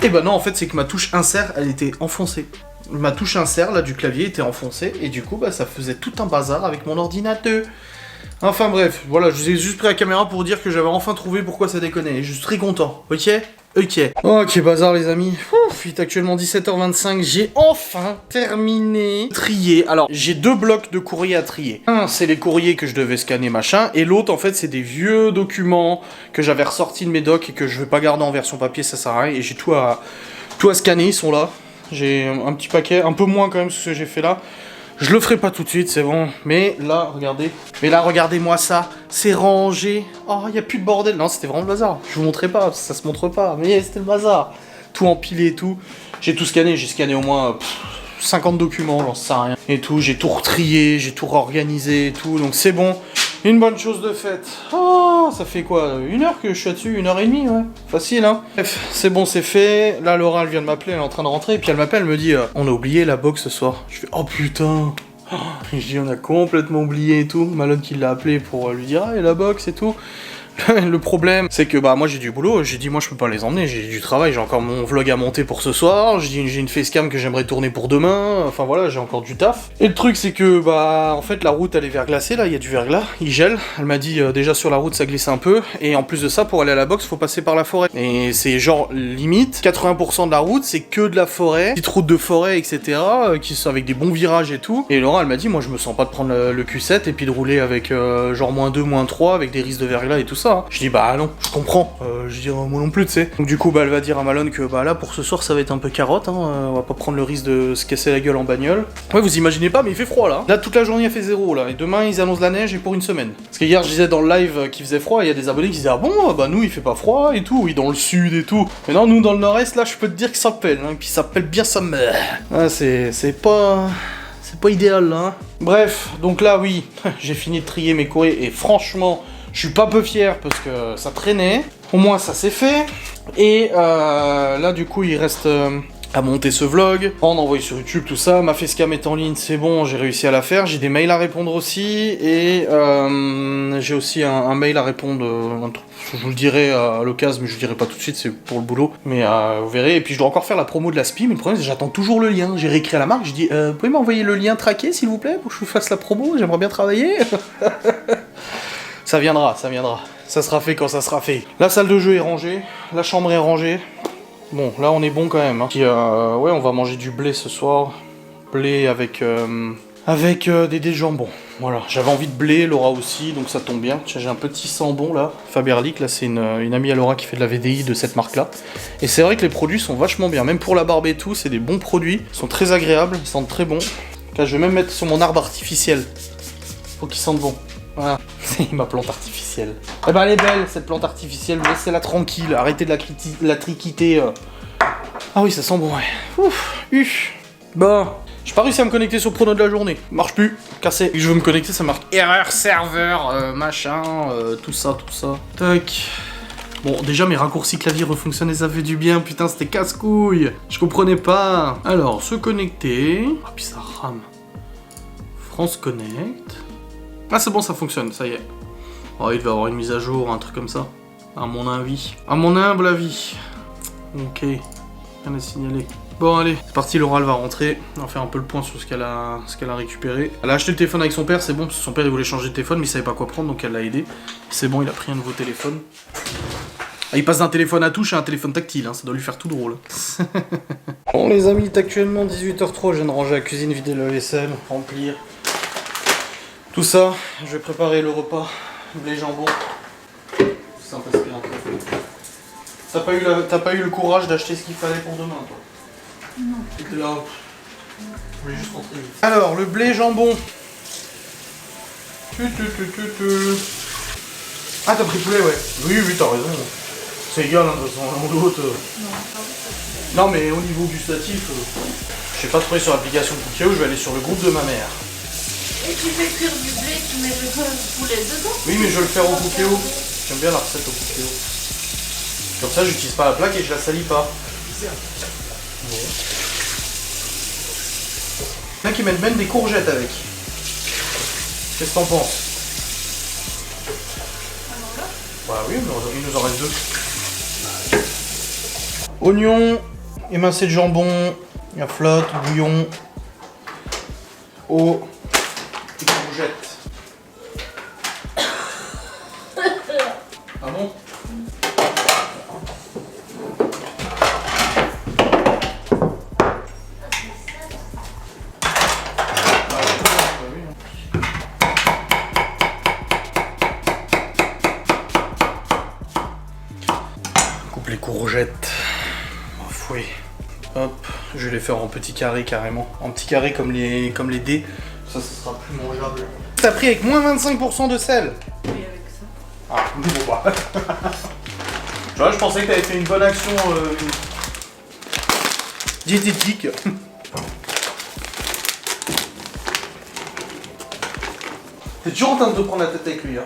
A: Et bah non en fait c'est que ma touche insert elle était enfoncée. Ma touche insert là du clavier était enfoncée et du coup bah ça faisait tout un bazar avec mon ordinateur. Enfin bref, voilà, je vous ai juste pris la caméra pour dire que j'avais enfin trouvé pourquoi ça déconnait. Et je suis très content, ok? Ok, bazar les amis. Ouf, il est actuellement 17h25, j'ai enfin terminé trier. Alors, j'ai 2 blocs de courrier à trier. Un, c'est les courriers que je devais scanner, machin. Et l'autre, en fait, c'est des vieux documents que j'avais ressortis de mes docs et que je vais pas garder en version papier, ça sert à rien. Et j'ai tout à scanner, ils sont là. J'ai un petit paquet, un peu moins quand même ce que j'ai fait là. Je le ferai pas tout de suite, c'est bon. Mais là, regardez. Mais là, regardez-moi ça. C'est rangé. Oh, il n'y a plus de bordel. Non, c'était vraiment le bazar. Je vous montrerai pas, ça se montre pas. Mais c'était le bazar. Tout empilé et tout. J'ai tout scanné. J'ai scanné au moins 50 documents, j'en sais rien. Et tout, j'ai tout retrié, j'ai tout réorganisé et tout. Donc c'est bon. Une bonne chose de faite. Oh, ça fait quoi? 1 heure que je suis dessus? 1h30, ouais. Facile, hein. Bref, c'est bon, c'est fait. Là, Laura, elle vient de m'appeler, elle est en train de rentrer. Et puis elle m'appelle, elle me dit on a oublié la box ce soir. Je fais oh putain. Oh, je dis on a complètement oublié et tout. Malone qui l'a appelé pour lui dire ah, et la box et tout. Le problème, c'est que bah moi j'ai du boulot, j'ai dit moi je peux pas les emmener, j'ai du travail, j'ai encore mon vlog à monter pour ce soir, j'ai une facecam que j'aimerais tourner pour demain, enfin voilà, j'ai encore du taf. Et le truc c'est que bah en fait la route elle est verglacée là, il y a du verglas, il gèle, elle m'a dit déjà sur la route ça glisse un peu, et en plus de ça pour aller à la boxe faut passer par la forêt. Et c'est genre limite, 80% de la route c'est que de la forêt, petite route de forêt etc, qui sont avec des bons virages et tout. Et Laura elle m'a dit moi je me sens pas de prendre le Q7 et puis de rouler avec genre -2, -3 avec des risques de verglas et tout ça. Je dis bah non, je comprends, je dis moi non plus tu sais. Donc du coup bah elle va dire à Malone que bah là pour ce soir ça va être un peu carotte, hein, on va pas prendre le risque de se casser la gueule en bagnole. Ouais vous imaginez pas mais il fait froid là. Là toute la journée il fait 0 là, et demain ils annoncent la neige et pour une semaine. Parce que hier je disais dans le live qu'il faisait froid et il y a des abonnés qui disaient ah bon bah nous il fait pas froid et tout, oui dans le sud et tout. Mais non nous dans le nord-est là je peux te dire que ça pèle, hein, et puis ça pèle bien sa mère. Ah c'est pas idéal là. Hein. Bref, donc là oui, j'ai fini de trier mes courriers et franchement... Je suis pas peu fier parce que ça traînait. Au moins ça c'est fait. Et là du coup il reste à monter ce vlog, en envoyer sur YouTube tout ça. Ma facecam est en ligne, c'est bon, j'ai réussi à la faire. J'ai des mails à répondre aussi. Et j'ai aussi un mail à répondre. Je vous le dirai à l'occasion, mais je vous dirai pas tout de suite, c'est pour le boulot. Mais vous verrez. Et puis je dois encore faire la promo de la SPI. Mais le problème c'est que j'attends toujours le lien. J'ai réécrit à la marque, j'ai dit vous pouvez m'envoyer le lien traqué s'il vous plaît pour que je vous fasse la promo, j'aimerais bien travailler. Ça viendra, ça viendra. Ça sera fait quand ça sera fait. La salle de jeu est rangée, la chambre est rangée. Bon, là on est bon quand même. Hein. Puis, ouais, on va manger du blé ce soir. Blé avec des dés de jambon. Voilà, j'avais envie de blé, Laura aussi, donc ça tombe bien. J'ai un petit sambon là, Faberlic, là c'est une amie à Laura qui fait de la VDI de cette marque là. Et c'est vrai que les produits sont vachement bien, même pour la barbe et tout, c'est des bons produits. Ils sont très agréables, ils sentent très bon. Là je vais même mettre sur mon arbre artificiel. Faut qu'ils sentent bon. Voilà, c'est ma plante artificielle. Eh ben elle est belle cette plante artificielle, laissez-la tranquille, arrêtez de la triquiter. Ah oui ça sent bon ouais. Ouf, Bon, j'ai pas réussi à me connecter sur le chrono de la journée, marche plus, cassé. Et je veux me connecter, ça marque erreur serveur, machin, tout ça. Tac. Bon, déjà mes raccourcis clavier refonctionnaient, ça fait du bien, putain c'était casse-couille. Je comprenais pas. Alors, se connecter. Ah puis ça rame. France Connect. Ah c'est bon ça fonctionne, ça y est. Oh il devait avoir une mise à jour, un truc comme ça. À mon avis. À mon humble avis. Ok. Rien à signaler. Bon allez, c'est parti, Laura elle va rentrer. On va faire un peu le point sur ce qu'elle a récupéré. Elle a acheté le téléphone avec son père, c'est bon, parce que son père il voulait changer de téléphone mais il savait pas quoi prendre donc elle l'a aidé. C'est bon, il a pris un nouveau téléphone. Ah, il passe d'un téléphone à touche à un téléphone tactile, hein, ça doit lui faire tout drôle. Bon les amis, il est actuellement 18h03, je viens de ranger la cuisine, vider le vaisselle, remplir. Tout ça, je vais préparer le repas, blé jambon. Ça me passe bien. T'as pas eu le courage d'acheter ce qu'il fallait pour demain, toi?
B: Non.
A: T'étais là. Je voulais juste rentrer. Alors, le blé jambon. Ah, t'as pris poulet, ouais. Oui, t'as raison. C'est égal, hein, de toute façon, l'un ou l'autre. Non, mais au niveau gustatif, je sais pas trouvé sur l'application Cookéo, je vais aller sur le groupe de ma mère.
B: Et tu fais cuire du blé, tu mets le poulet dedans.
A: Oui, mais je vais le faire au Cookéo. J'aime bien la recette au Cookéo. Comme ça, j'utilise pas la plaque et je la salis pas. Bon. Il y en a qui mettent même des courgettes avec. Qu'est-ce que t'en penses? Bah oui, mais il nous en reste 2. Oignons, émincé de jambon, la flotte, bouillon, eau, et courgettes. Ah bon? Coupe les courgettes. Fouet. Hop, je vais les faire en petits carrés carrément. En petits carrés comme les dés. Ça sera plus mangeable. T'as pris avec moins 25% de sel.
B: Oui, avec ça.
A: Ah, bon bah. Tu vois, je pensais que t'avais fait une bonne action diététique. T'es toujours en train de te prendre la tête avec lui, hein.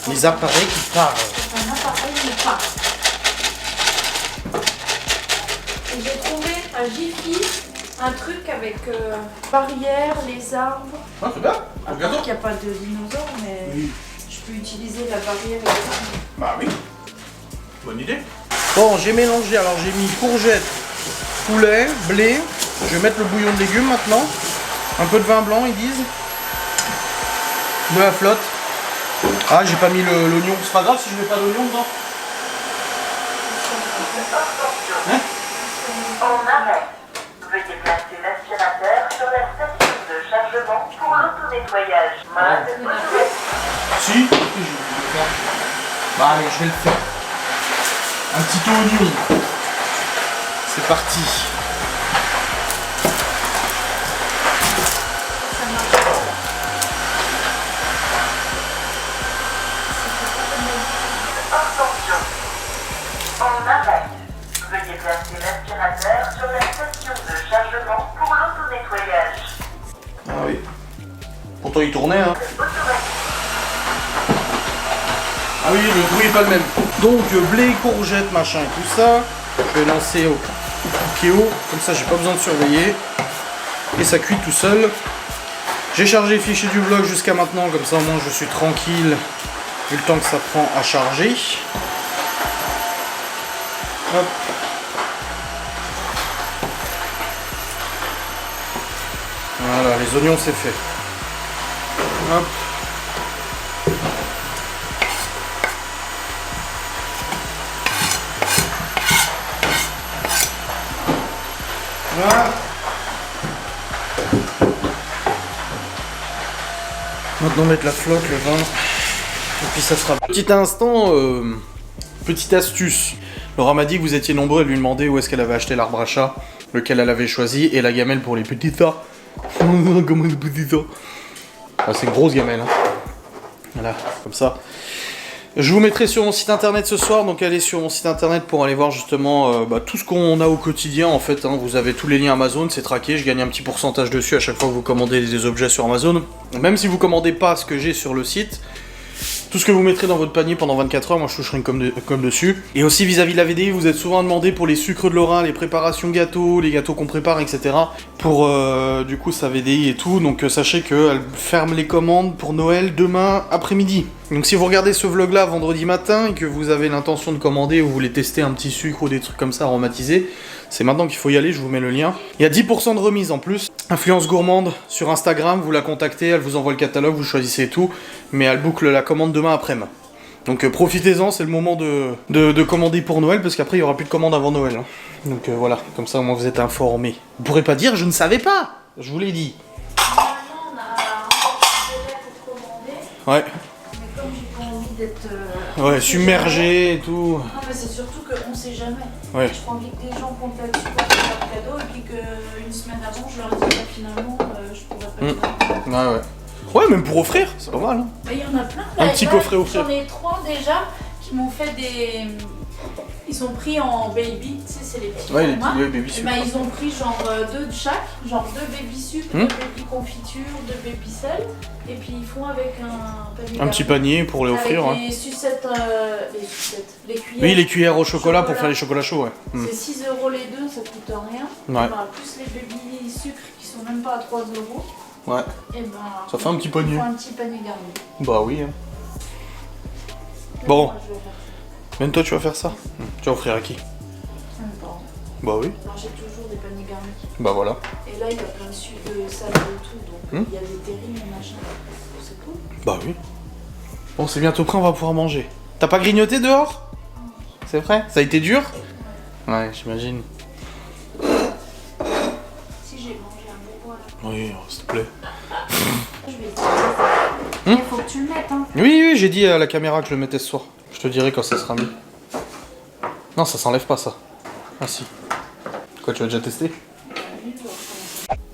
A: Les appareils qui parlent.
B: C'est un appareil qui part. Et j'ai trouvé à Jiffy un truc avec barrière, les arbres.
A: Ah, c'est bien.
B: Après qu'il n'y a pas de dinosaures, mais
A: Oui.
B: je peux utiliser la barrière et les arbres.
A: Bah oui. Bonne idée. Bon, j'ai mélangé. Alors j'ai mis courgettes, poulet, blé. Je vais mettre le bouillon de légumes maintenant. Un peu de vin blanc, ils disent. De la flotte. Ah, j'ai pas mis l'oignon. C'est pas grave si je mets pas d'oignon dedans. Hein?
C: En arrêt. Veuillez placer l'aspirateur sur la station de chargement pour l'auto-nettoyage. Mode automatique.
A: Si, je vais le faire. Bah allez, je vais le faire. Un petit oignon. C'est parti.
C: Attention. En arrêt. Veuillez placer l'aspirateur sur la station de chargement pour l'auto-nettoyage.
A: Ah oui. Pourtant il tournait, hein.
C: Automatique.
A: Ah oui, le bruit est pas le même. Donc blé, courgettes, machin et tout ça. Je vais lancer au Cookéo. Comme ça, j'ai pas besoin de surveiller. Et ça cuit tout seul. J'ai chargé le fichier du vlog jusqu'à maintenant. Comme ça, au moins, je suis tranquille. Vu le temps que ça prend à charger. Hop. Voilà, les oignons, c'est fait. Hop. Voilà. Maintenant mettre la flotte, le vin. Et puis ça sera. Petit instant, petite astuce. Laura m'a dit que vous étiez nombreux à lui demander où est-ce qu'elle avait acheté l'arbre à chat, lequel elle avait choisi, et la gamelle pour les petits tas. Comment les petits tas. Ah, c'est une grosse gamelle. Hein. Voilà, comme ça. Je vous mettrai sur mon site internet ce soir, donc allez sur mon site internet pour aller voir justement tout ce qu'on a au quotidien en fait. Hein. Vous avez tous les liens Amazon, c'est traqué, je gagne un petit pourcentage dessus à chaque fois que vous commandez des objets sur Amazon. Même si vous commandez pas ce que j'ai sur le site, tout ce que vous mettrez dans votre panier pendant 24 heures, moi je toucherai une com dessus. Et aussi vis-à-vis de la VDI, vous êtes souvent demandé pour les sucres de Laura, les préparations gâteaux, les gâteaux qu'on prépare, etc. Pour du coup sa VDI et tout. Donc sachez qu'elle ferme les commandes pour Noël demain après-midi. Donc si vous regardez ce vlog là vendredi matin et que vous avez l'intention de commander ou vous voulez tester un petit sucre ou des trucs comme ça aromatisés, c'est maintenant qu'il faut y aller, je vous mets le lien. Il y a 10% de remise en plus. Influence gourmande sur Instagram, vous la contactez, elle vous envoie le catalogue, vous choisissez et tout, mais elle boucle la commande demain après-midi. Donc profitez-en, c'est le moment de commander pour Noël, parce qu'après il n'y aura plus de commandes avant Noël. Hein. Donc voilà, comme ça au moins vous êtes informés. Vous pourrez pas dire je ne savais pas, je vous l'ai dit.
B: Normalement, on a encore un délai pour commander,
A: Ouais,
B: mais comme j'ai pas envie d'être...
A: ouais, submergé et tout.
B: Non, mais c'est surtout qu'on sait jamais.
A: Ouais.
B: J'ai pas envie que des gens comptent là-dessus pour faire leur cadeau et puis qu'une semaine avant, je leur dis bah, finalement, je pourrais
A: Ouais. Ouais, même pour offrir, c'est pas mal. Hein.
B: Bah, il y en a plein.
A: Un petit coffret offert.
B: J'en ai 3 déjà qui m'ont fait des. Ils sont pris en baby, tu sais, c'est les petits
A: Ouais, les
B: formats.
A: petits baby sucre.
B: Bah, ils ont pris genre 2 de chaque, genre 2 baby sucre, 2 baby confiture, 2 baby sel. Et puis ils font avec un panier.
A: Un petit panier pour les offrir.
B: Avec
A: Ouais.
B: les sucettes, les cuillères.
A: Oui, les cuillères au chocolat pour faire les chocolats chauds, ouais.
B: C'est 6 € les deux, ça coûte rien.
A: Ouais.
B: Bah, plus les baby sucre qui sont même pas à 3 €.
A: Ouais.
B: Et ben.
A: Ça fait un petit panier.
B: Un petit panier garni.
A: Bah oui. Hein.
B: Mais
A: Bon.
B: moi, je vais faire ça.
A: Même toi, tu vas faire ça. Tu vas offrir à qui?
B: Même pas.
A: Bah oui.
B: Alors, j'ai toujours des paniers garnis.
A: Bah voilà.
B: Et là, il y a plein de salades et tout, donc il y a des terrines et machin. C'est cool.
A: Bah oui. Bon, c'est bientôt prêt, on va pouvoir manger. T'as pas grignoté dehors? C'est vrai? Ça a été dur? Ouais, j'imagine.
B: Si j'ai mangé un bourreau là.
A: Oui, s'il te plaît.
B: Je vais te Il faut que tu le mettes, hein.
A: Oui, j'ai dit à la caméra que je le mettais ce soir. Je te dirai quand ça sera mis. Non, ça s'enlève pas, ça. Ah si. Quoi, tu as déjà testé?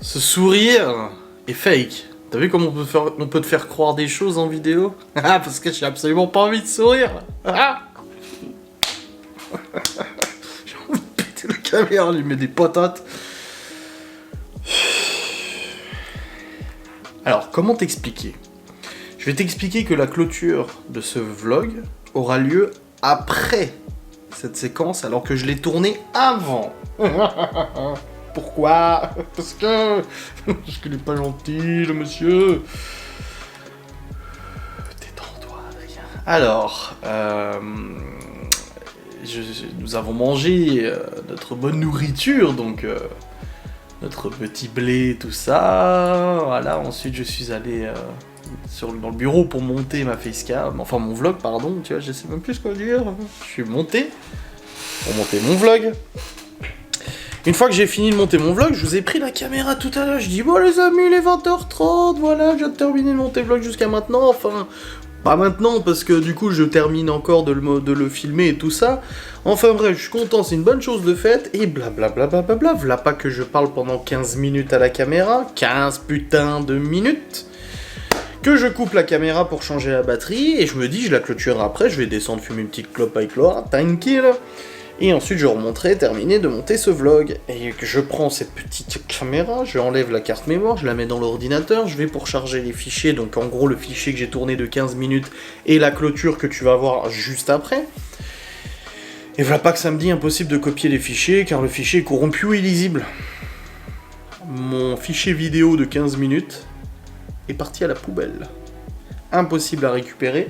A: Ce sourire est fake. T'as vu comment on peut te faire croire des choses en vidéo? Ah, parce que j'ai absolument pas envie de sourire. Ah j'ai envie de péter la caméra, lui met des patates. Alors, comment t'expliquer? Je vais t'expliquer que la clôture de ce vlog aura lieu après cette séquence, alors que je l'ai tournée avant. Pourquoi? Parce qu'il est pas gentil, le monsieur. Détends-toi, Adrien. Alors, nous avons mangé notre bonne nourriture, donc notre petit blé, tout ça. Voilà, ensuite je suis allé dans le bureau pour monter ma facecam, enfin mon vlog, pardon, tu vois, je sais même plus ce qu'on va dire. Je suis monté pour monter mon vlog. Une fois que j'ai fini de monter mon vlog, je vous ai pris la caméra tout à l'heure, je dis bon les amis, il est 20h30, voilà, je viens de terminer de monter le vlog jusqu'à maintenant, enfin, pas maintenant parce que du coup je termine encore de le filmer et tout ça. Enfin bref, je suis content, c'est une bonne chose de faite, et blablabla, voilà pas que je parle pendant 15 minutes à la caméra, 15 putains de minutes, que je coupe la caméra pour changer la batterie, et je me dis je la clôturerai après, je vais descendre fumer une petite clope avec Laura, tranquille. Et ensuite je remonterai, terminer de monter ce vlog. Et que je prends cette petite caméra, je enlève la carte mémoire, je la mets dans l'ordinateur, je vais pour charger les fichiers, donc en gros le fichier que j'ai tourné de 15 minutes et la clôture que tu vas voir juste après. Et voilà pas que ça me dit impossible de copier les fichiers car le fichier est corrompu ou illisible. Mon fichier vidéo de 15 minutes est parti à la poubelle. Impossible à récupérer.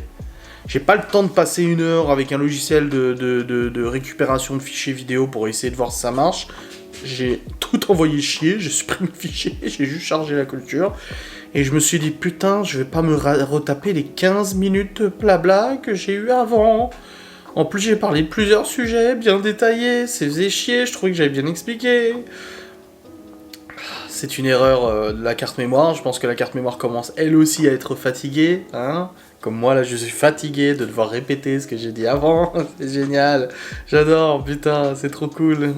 A: J'ai pas le temps de passer 1 heure avec un logiciel de récupération de fichiers vidéo pour essayer de voir si ça marche. J'ai tout envoyé chier, j'ai supprimé le fichier, j'ai juste chargé la clôture. Et je me suis dit, putain, je vais pas me retaper les 15 minutes de blabla que j'ai eu avant. En plus, j'ai parlé de plusieurs sujets bien détaillés, ça faisait chier, je trouvais que j'avais bien expliqué. C'est une erreur de la carte mémoire, je pense que la carte mémoire commence elle aussi à être fatiguée, hein. Comme moi, là, je suis fatigué de devoir répéter ce que j'ai dit avant. C'est génial. J'adore, putain, c'est trop cool.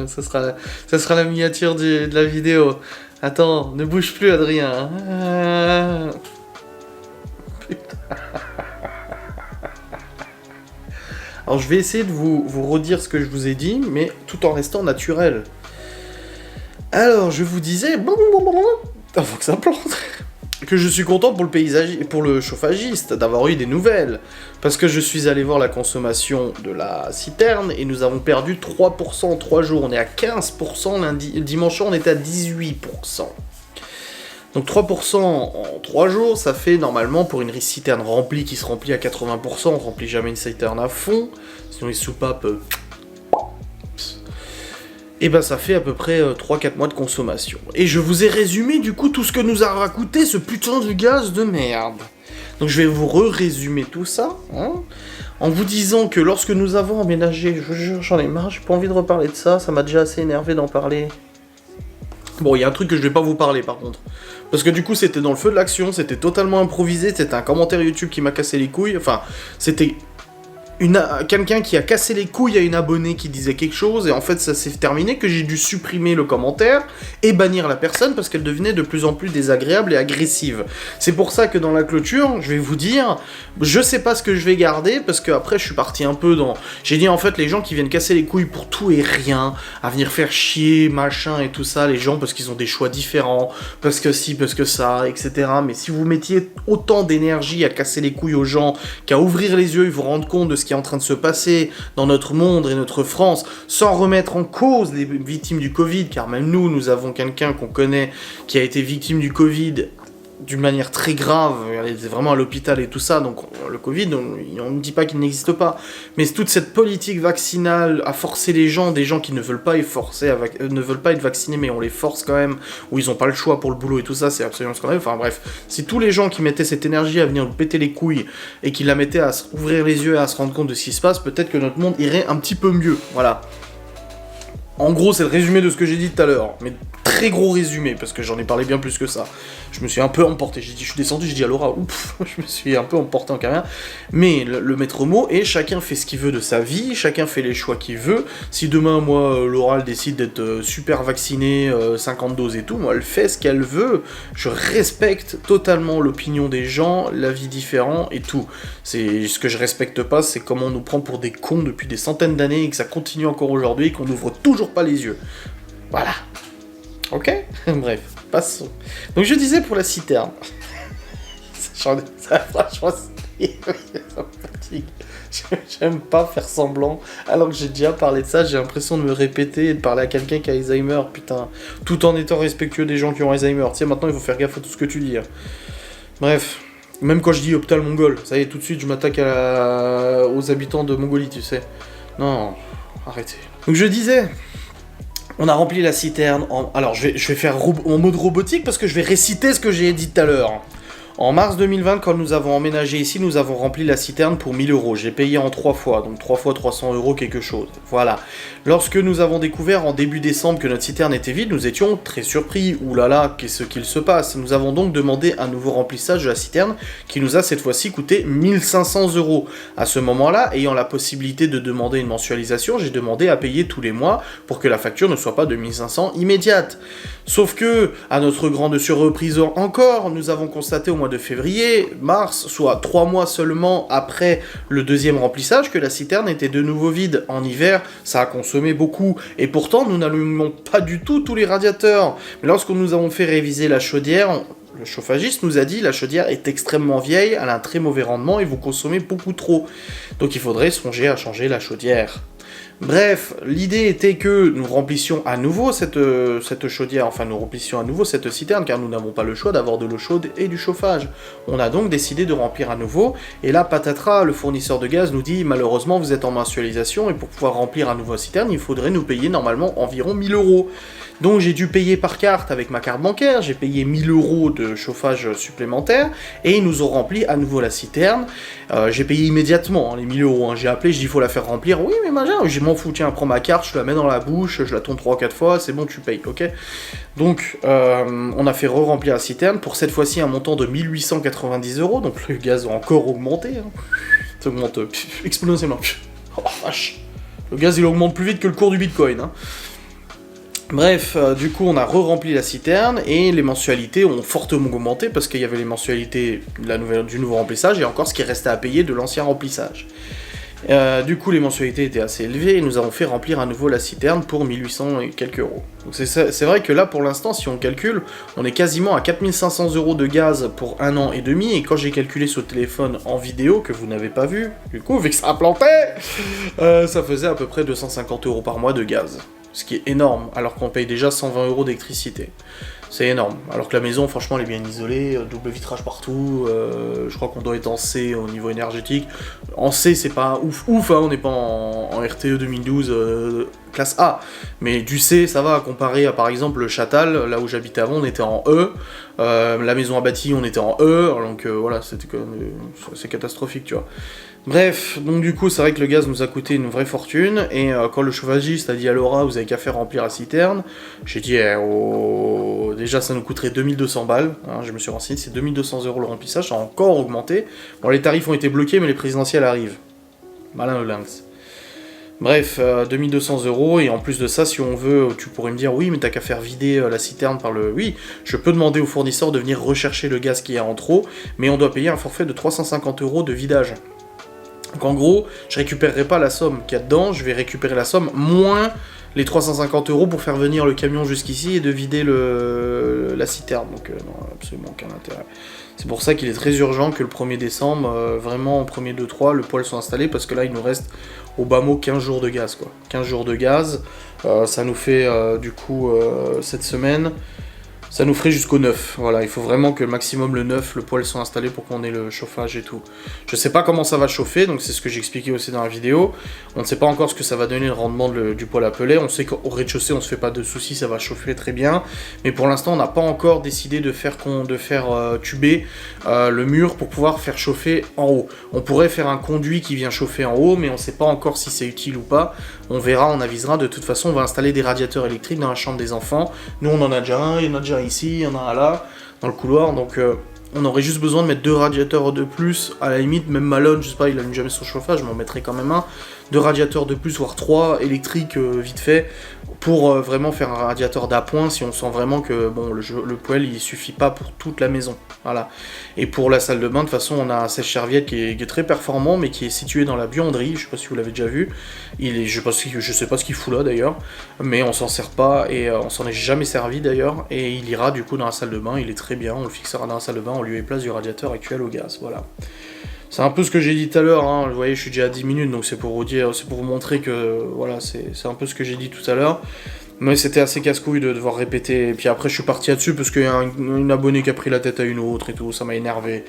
A: Ça sera la miniature de la vidéo. Attends, ne bouge plus, Adrien. Putain. Alors, je vais essayer de vous redire ce que je vous ai dit, mais tout en restant naturel. Alors, je vous disais... faut que ça plante. Que je suis content pour le chauffagiste d'avoir eu des nouvelles. Parce que je suis allé voir la consommation de la citerne et nous avons perdu 3% en 3 jours. On est à 15% lundi. Dimanche soir, on était à 18%. Donc 3% en 3 jours, ça fait normalement pour une citerne remplie qui se remplit à 80%, on remplit jamais une citerne à fond. Sinon les soupapes... Et ben ça fait à peu près 3-4 mois de consommation. Et je vous ai résumé du coup tout ce que nous a coûté ce putain de gaz de merde. Donc je vais vous résumer tout ça, hein, en vous disant que lorsque nous avons emménagé, je vous jure j'en ai marre, j'ai pas envie de reparler de ça, ça m'a déjà assez énervé d'en parler. Bon, il y a un truc que je vais pas vous parler par contre. Parce que du coup c'était dans le feu de l'action, c'était totalement improvisé, c'était un commentaire YouTube qui m'a cassé les couilles, enfin c'était quelqu'un qui a cassé les couilles à une abonnée qui disait quelque chose, et en fait ça s'est terminé que j'ai dû supprimer le commentaire et bannir la personne parce qu'elle devenait de plus en plus désagréable et agressive. C'est pour ça que dans la clôture, je vais vous dire, je sais pas ce que je vais garder, parce que après je suis parti un peu dans... J'ai dit en fait les gens qui viennent casser les couilles pour tout et rien, à venir faire chier, machin et tout ça, les gens parce qu'ils ont des choix différents, parce que si, parce que ça, etc. Mais si vous mettiez autant d'énergie à casser les couilles aux gens, qu'à ouvrir les yeux et vous rendre compte de ce qui est en train de se passer dans notre monde et notre France, sans remettre en cause les victimes du Covid, car même nous avons quelqu'un qu'on connaît qui a été victime du Covid d'une manière très grave, elle était vraiment à l'hôpital et tout ça, donc le Covid, on ne dit pas qu'il n'existe pas, mais toute cette politique vaccinale à forcer les gens, des gens qui ne veulent pas ne veulent pas être vaccinés, mais on les force quand même, ou ils n'ont pas le choix pour le boulot et tout ça, c'est absolument scandaleux. Enfin bref, si tous les gens qui mettaient cette énergie à venir nous péter les couilles, et qui la mettaient à ouvrir les yeux et à se rendre compte de ce qui se passe, peut-être que notre monde irait un petit peu mieux, voilà. En gros, c'est le résumé de ce que j'ai dit tout à l'heure, mais très gros résumé, parce que j'en ai parlé bien plus que ça. Je me suis un peu emporté, je suis descendu, j'ai dit à Laura, ouf, je me suis un peu emporté en carrière. Mais le maître mot est, chacun fait ce qu'il veut de sa vie, chacun fait les choix qu'il veut. Si demain, moi, Laura, elle décide d'être super vaccinée, 50 doses et tout, moi, elle fait ce qu'elle veut. Je respecte totalement l'opinion des gens, l'avis différent et tout. Ce que je respecte pas, c'est comment on nous prend pour des cons depuis des centaines d'années et que ça continue encore aujourd'hui et qu'on n'ouvre toujours pas les yeux. Voilà. Ok. Bref, passons. Donc je disais pour la citerne. Franchement, ça me fatigue. J'aime pas faire semblant. Alors que j'ai déjà parlé de ça, j'ai l'impression de me répéter et de parler à quelqu'un qui a Alzheimer, putain. Tout en étant respectueux des gens qui ont Alzheimer. Tu sais, maintenant il faut faire gaffe à tout ce que tu dis. Hein. Bref. Même quand je dis hôpital mongol, ça y est, tout de suite je m'attaque aux habitants de Mongolie, tu sais. Non, arrêtez. Donc je disais... On a rempli la citerne Alors, je vais faire en mode robotique parce que je vais réciter ce que j'ai dit tout à l'heure. En mars 2020, quand nous avons emménagé ici, nous avons rempli la citerne pour 1000 €. J'ai payé en 3 fois, donc 3 fois 300 € quelque chose. Voilà. Lorsque nous avons découvert en début décembre que notre citerne était vide, nous étions très surpris. Ouh là là, qu'est-ce qu'il se passe? Nous avons donc demandé un nouveau remplissage de la citerne qui nous a cette fois-ci coûté 1500 €. À ce moment-là, ayant la possibilité de demander une mensualisation, j'ai demandé à payer tous les mois pour que la facture ne soit pas de 1500 immédiate. Sauf que, à notre grande surprise encore, nous avons constaté au mois de février, mars, soit 3 mois seulement après le deuxième remplissage, que la citerne était de nouveau vide. En hiver, ça a consommé beaucoup, et pourtant nous n'allumons pas du tout tous les radiateurs. Mais lorsque nous avons fait réviser la chaudière, le chauffagiste nous a dit la chaudière est extrêmement vieille, elle a un très mauvais rendement et vous consommez beaucoup trop. Donc il faudrait songer à changer la chaudière. Bref, l'idée était que nous remplissions à nouveau cette chaudière, enfin nous remplissions à nouveau cette citerne, car nous n'avons pas le choix d'avoir de l'eau chaude et du chauffage. On a donc décidé de remplir à nouveau, et là, patatras, le fournisseur de gaz nous dit, malheureusement, vous êtes en mensualisation, et pour pouvoir remplir à nouveau la citerne, il faudrait nous payer normalement environ 1000 €. Donc j'ai dû payer par carte avec ma carte bancaire, j'ai payé 1000 € de chauffage supplémentaire, et ils nous ont rempli à nouveau la citerne. J'ai payé immédiatement les 1000 €, j'ai appelé, je dis il faut la faire remplir, oui mais machin, je m'en fous, tiens, prends ma carte, je la mets dans la bouche, je la tourne 3-4 fois, c'est bon, tu payes, ok. Donc on a fait re-remplir la citerne, pour cette fois-ci un montant de 1890 €, donc le gaz a encore augmenté, hein. Ça augmente exponentiellement, oh vache, le gaz il augmente plus vite que le cours du bitcoin, hein. Bref, du coup on a re-rempli la citerne et les mensualités ont fortement augmenté parce qu'il y avait les mensualités du nouveau remplissage et encore ce qui restait à payer de l'ancien remplissage. Du coup les mensualités étaient assez élevées et nous avons fait remplir à nouveau la citerne pour 1800 et quelques euros. Donc c'est vrai que là pour l'instant si on calcule, on est quasiment à 4500 € de gaz pour 1 an et demi, et quand j'ai calculé sur le téléphone en vidéo, que vous n'avez pas vu, du coup vu que ça a planté, ça faisait à peu près 250 € par mois de gaz. Ce qui est énorme, alors qu'on paye déjà 120 € d'électricité. C'est énorme. Alors que la maison, franchement, elle est bien isolée, double vitrage partout, je crois qu'on doit être en C au niveau énergétique. En C, c'est pas ouf, hein, on n'est pas en RTE 2012 classe A. Mais du C, ça va, comparé à, par exemple, le Châtal, là où j'habitais avant, on était en E. La maison à bâti, on était en E, donc voilà, c'est catastrophique, tu vois. Bref, donc du coup, c'est vrai que le gaz nous a coûté une vraie fortune, et quand le chauffagiste a dit à Laura, vous avez qu'à faire remplir la citerne, j'ai dit, déjà ça nous coûterait 2200 balles, hein, je me suis renseigné, c'est 2200 € le remplissage, ça a encore augmenté. Bon, les tarifs ont été bloqués, mais les présidentielles arrivent. Malin le lynx. Bref, 2200 €, et en plus de ça, si on veut, tu pourrais me dire, oui, mais t'as qu'à faire vider la citerne par le... Oui, je peux demander au fournisseur de venir rechercher le gaz qu'il y a en trop, mais on doit payer un forfait de 350 € de vidage. Donc en gros, je récupérerai pas la somme qu'il y a dedans, je vais récupérer la somme moins les 350 € pour faire venir le camion jusqu'ici et de vider la citerne. Donc non, absolument aucun intérêt. C'est pour ça qu'il est très urgent que le 1er décembre, vraiment au 1er 2-3, le poêle soit installé, parce que là il nous reste au bas mot 15 jours de gaz, quoi. 15 jours de gaz, ça nous fait du coup cette semaine, ça nous ferait jusqu'au 9. Voilà, il faut vraiment que maximum le 9, le poêle soit installé pour qu'on ait le chauffage et tout. Je sais pas comment ça va chauffer, donc c'est ce que j'expliquais aussi dans la vidéo. On ne sait pas encore ce que ça va donner le rendement du poêle à pellet. On sait qu'au rez-de-chaussée, on se fait pas de soucis, ça va chauffer très bien. Mais pour l'instant, on n'a pas encore décidé de faire tuber le mur pour pouvoir faire chauffer en haut. On pourrait faire un conduit qui vient chauffer en haut, mais on sait pas encore si c'est utile ou pas. On verra, on avisera. De toute façon, on va installer des radiateurs électriques dans la chambre des enfants. Nous, on en a déjà un, il y en a déjà ici, il y en a un là, dans le couloir, donc on aurait juste besoin de mettre 2 radiateurs de plus, à la limite, même Malone, je sais pas, il allume jamais son chauffage, mais on mettrait quand même 2 radiateurs de plus, voire 3 électriques vite fait, pour vraiment faire un radiateur d'appoint si on sent vraiment que bon, le poêle il suffit pas pour toute la maison. Voilà. Et pour la salle de bain, de toute façon, on a un sèche-serviette qui est très performant, mais qui est situé dans la buanderie, je sais pas si vous l'avez déjà vu. Je sais pas ce qu'il fout là d'ailleurs, mais on s'en sert pas et on s'en est jamais servi d'ailleurs. Et il ira du coup dans la salle de bain, il est très bien, on le fixera dans la salle de bain en lieu et place du radiateur actuel au gaz. Voilà. C'est un peu ce que j'ai dit tout à l'heure, hein. Vous voyez, je suis déjà à 10 minutes, donc c'est pour vous dire, c'est pour vous montrer que, voilà, c'est un peu ce que j'ai dit tout à l'heure. Mais c'était assez casse-couille de devoir répéter, et puis après je suis parti là-dessus parce qu'il y a une abonnée qui a pris la tête à une autre et tout, ça m'a énervé.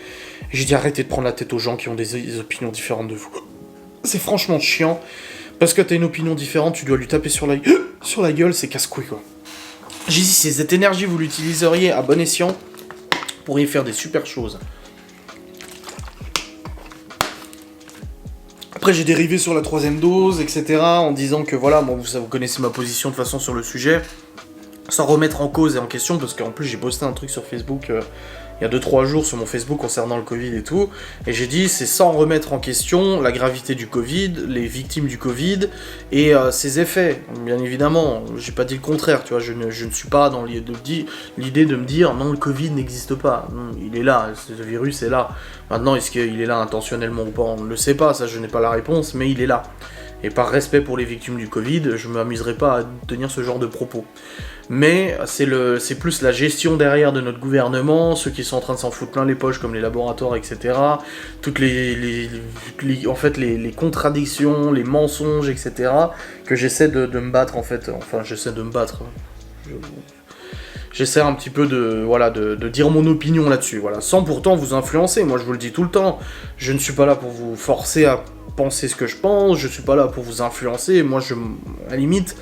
A: J'ai dit arrêtez de prendre la tête aux gens qui ont des opinions différentes de vous. C'est franchement chiant, parce que t'as une opinion différente, tu dois lui taper sur la gueule, c'est casse-couille quoi. J'ai dit si cette énergie vous l'utiliseriez à bon escient, vous pourriez faire des super choses. Après j'ai dérivé sur la 3ème dose, etc. en disant que voilà, bon, vous connaissez ma position de toute façon sur le sujet, sans remettre en cause et en question, parce qu'en plus j'ai posté un truc sur Facebook il y a 2-3 jours sur mon Facebook concernant le Covid et tout, et j'ai dit c'est sans remettre en question la gravité du Covid, les victimes du Covid et ses effets. Bien évidemment, j'ai pas dit le contraire, tu vois, je ne suis pas dans l'idée de me dire non, le Covid n'existe pas. Non, il est là, ce virus est là. Maintenant, est-ce qu'il est là intentionnellement ou pas, on ne le sait pas, ça je n'ai pas la réponse, mais il est là. Et par respect pour les victimes du Covid, je m'amuserai pas à tenir ce genre de propos. Mais c'est plus la gestion derrière de notre gouvernement, ceux qui sont en train de s'en foutre plein les poches comme les laboratoires, etc. Toutes les contradictions, les mensonges, etc. que j'essaie de me battre en fait. Enfin, j'essaie de me battre. J'essaie un petit peu de dire mon opinion là-dessus, voilà, sans pourtant vous influencer. Moi je vous le dis tout le temps, je ne suis pas là pour vous forcer à penser ce que je pense, je suis pas là pour vous influencer. Moi à la limite,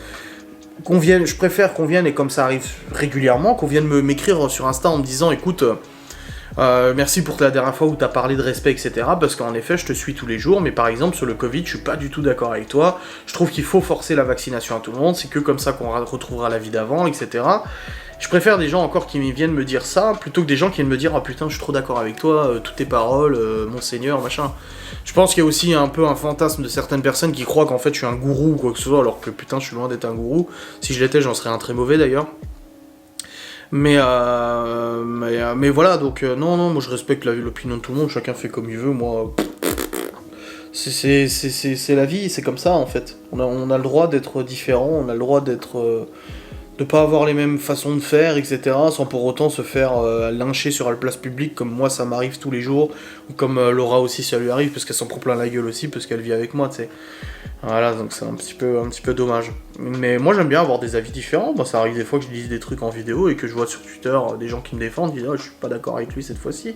A: je préfère qu'on vienne, et comme ça arrive régulièrement, qu'on vienne m'écrire sur Insta en me disant écoute, merci pour la dernière fois où tu as parlé de respect, etc. Parce qu'en effet, je te suis tous les jours, mais par exemple, sur le Covid, je suis pas du tout d'accord avec toi. Je trouve qu'il faut forcer la vaccination à tout le monde, c'est que comme ça qu'on retrouvera la vie d'avant, etc. Je préfère des gens encore qui viennent me dire ça, plutôt que des gens qui viennent me dire « Ah putain, je suis trop d'accord avec toi, toutes tes paroles, monseigneur, machin ». Je pense qu'il y a aussi un peu un fantasme de certaines personnes qui croient qu'en fait je suis un gourou ou quoi que ce soit, alors que putain, je suis loin d'être un gourou. Si je l'étais, j'en serais un très mauvais d'ailleurs. Mais voilà, donc non, moi je respecte l'opinion de tout le monde, chacun fait comme il veut, moi... C'est la vie, c'est comme ça en fait. On a le droit d'être différent, on a le droit d'être... de pas avoir les mêmes façons de faire, etc. sans pour autant se faire lyncher sur la place publique, comme moi ça m'arrive tous les jours, ou comme Laura aussi ça lui arrive, parce qu'elle s'en prend plein la gueule aussi, parce qu'elle vit avec moi, tu sais. Voilà, donc c'est un petit peu dommage. Mais moi j'aime bien avoir des avis différents, moi ça arrive des fois que je lise des trucs en vidéo, et que je vois sur Twitter des gens qui me défendent, disent « Ah, je suis pas d'accord avec lui cette fois-ci ».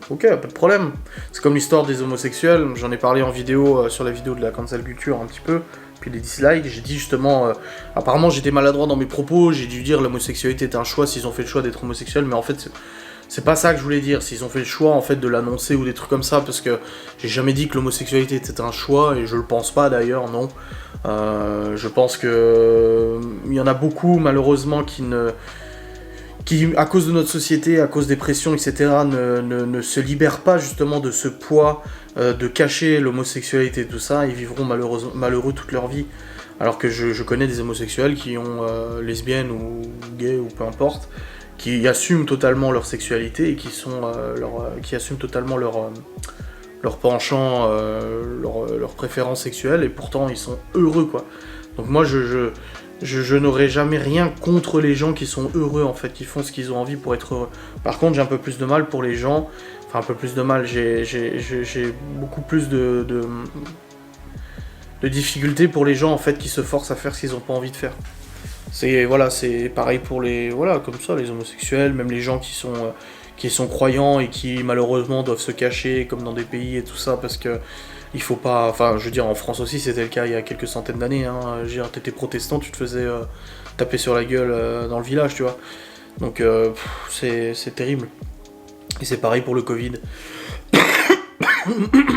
A: Ok, pas de problème. C'est comme l'histoire des homosexuels, j'en ai parlé en vidéo, sur la vidéo de la cancel culture un petit peu, puis les dislikes, j'ai dit justement, apparemment j'étais maladroit dans mes propos, j'ai dû dire l'homosexualité est un choix s'ils ont fait le choix d'être homosexuels, mais en fait c'est pas ça que je voulais dire, s'ils ont fait le choix en fait de l'annoncer ou des trucs comme ça, parce que j'ai jamais dit que l'homosexualité était un choix, et je le pense pas d'ailleurs, non. Je pense que il y en a beaucoup malheureusement qui qui, à cause de notre société, à cause des pressions, etc., ne se libèrent pas justement de ce poids de cacher l'homosexualité et tout ça, ils vivront malheureux toute leur vie. Alors que je connais des homosexuels qui ont lesbiennes ou gays ou peu importe, qui assument totalement leur sexualité et qui assument totalement leur penchant, leur préférence sexuelle, et pourtant ils sont heureux, quoi. Donc moi je n'aurai jamais rien contre les gens qui sont heureux, en fait, qui font ce qu'ils ont envie pour être heureux. Par contre, j'ai un peu plus de mal pour les gens, enfin un peu plus de mal, j'ai beaucoup plus de difficultés pour les gens, en fait, qui se forcent à faire ce qu'ils n'ont pas envie de faire. C'est pareil pour les comme ça, les homosexuels, même les gens qui sont croyants et qui malheureusement doivent se cacher comme dans des pays et tout ça, parce que il faut pas, enfin je veux dire, en France aussi c'était le cas il y a quelques centaines d'années, hein. Je veux dire, t'étais protestant, tu te faisais taper sur la gueule dans le village, tu vois. Donc c'est terrible. Et c'est pareil pour le Covid.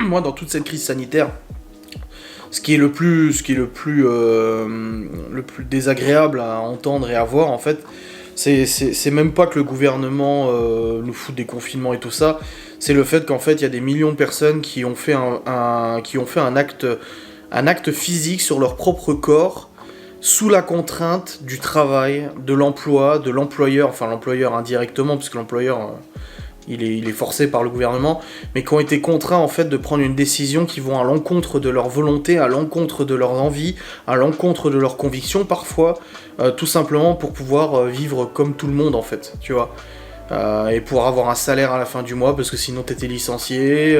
A: Moi, dans toute cette crise sanitaire, ce qui est le plus désagréable à entendre et à voir, en fait, c'est même pas que le gouvernement nous fout des confinements et tout ça, c'est le fait qu'en fait il y a des millions de personnes qui ont fait un acte physique sur leur propre corps sous la contrainte du travail, de l'emploi, de l'employeur, enfin l'employeur indirectement, parce que l'employeur il est forcé par le gouvernement, mais qui ont été contraints en fait de prendre une décision qui vont à l'encontre de leur volonté, à l'encontre de leurs envies, à l'encontre de leurs convictions parfois, tout simplement pour pouvoir vivre comme tout le monde, en fait, tu vois. Et pour avoir un salaire à la fin du mois, parce que sinon t'étais licencié,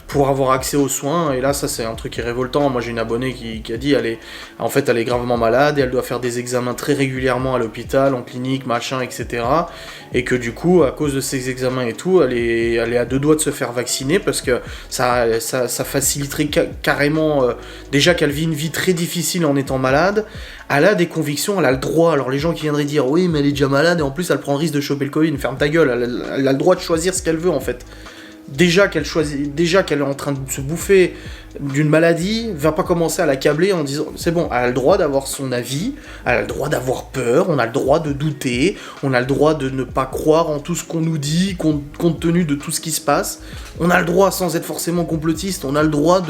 A: pour avoir accès aux soins, et là ça c'est un truc qui est révoltant. Moi j'ai une abonnée qui a dit elle est gravement malade, et elle doit faire des examens très régulièrement à l'hôpital, en clinique, machin, etc. Et que du coup, à cause de ces examens et tout, elle est à deux doigts de se faire vacciner, parce que ça faciliterait carrément, déjà qu'elle vit une vie très difficile en étant malade. Elle a des convictions, elle a le droit. Alors les gens qui viendraient dire oui mais elle est déjà malade et en plus elle prend le risque de choper le Covid, ferme ta gueule, elle a le droit de choisir ce qu'elle veut, en fait. Déjà qu'elle est en train de se bouffer d'une maladie, va pas commencer à l'accabler en disant c'est bon, elle a le droit d'avoir son avis, elle a le droit d'avoir peur, on a le droit de douter, on a le droit de ne pas croire en tout ce qu'on nous dit compte tenu de tout ce qui se passe, on a le droit, sans être forcément complotiste, on a le droit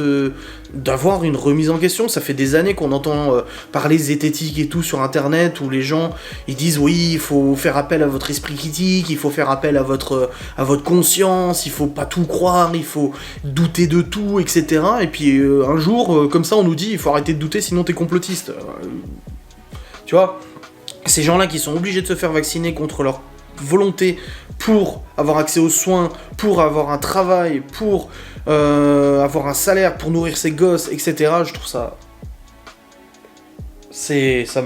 A: d'avoir une remise en question. Ça fait des années qu'on entend parler zététique et tout sur internet, où les gens ils disent oui, il faut faire appel à votre esprit critique, il faut faire appel à votre conscience, il faut pas tout croire, il faut douter de tout, etc. Et puis un jour, comme ça, on nous dit il faut arrêter de douter, sinon t'es complotiste. Tu vois, ces gens-là qui sont obligés de se faire vacciner contre leur volonté pour avoir accès aux soins, pour avoir un travail, pour avoir un salaire, pour nourrir ses gosses, etc. Je trouve ça... ça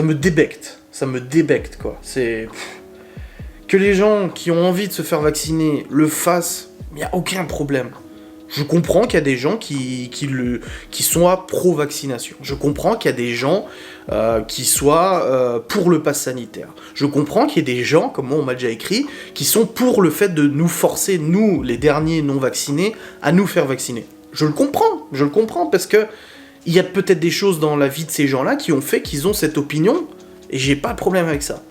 A: me débecte, quoi. C'est... Que les gens qui ont envie de se faire vacciner le fassent, il n'y a aucun problème. Je comprends qu'il y a des gens qui sont pro-vaccination. Je comprends qu'il y a des gens qui soient pour le pass sanitaire. Je comprends qu'il y ait des gens, comme moi on m'a déjà écrit, qui sont pour le fait de nous forcer, nous, les derniers non-vaccinés, à nous faire vacciner. Je le comprends, parce que il y a peut-être des choses dans la vie de ces gens-là qui ont fait qu'ils ont cette opinion, et j'ai pas de problème avec ça.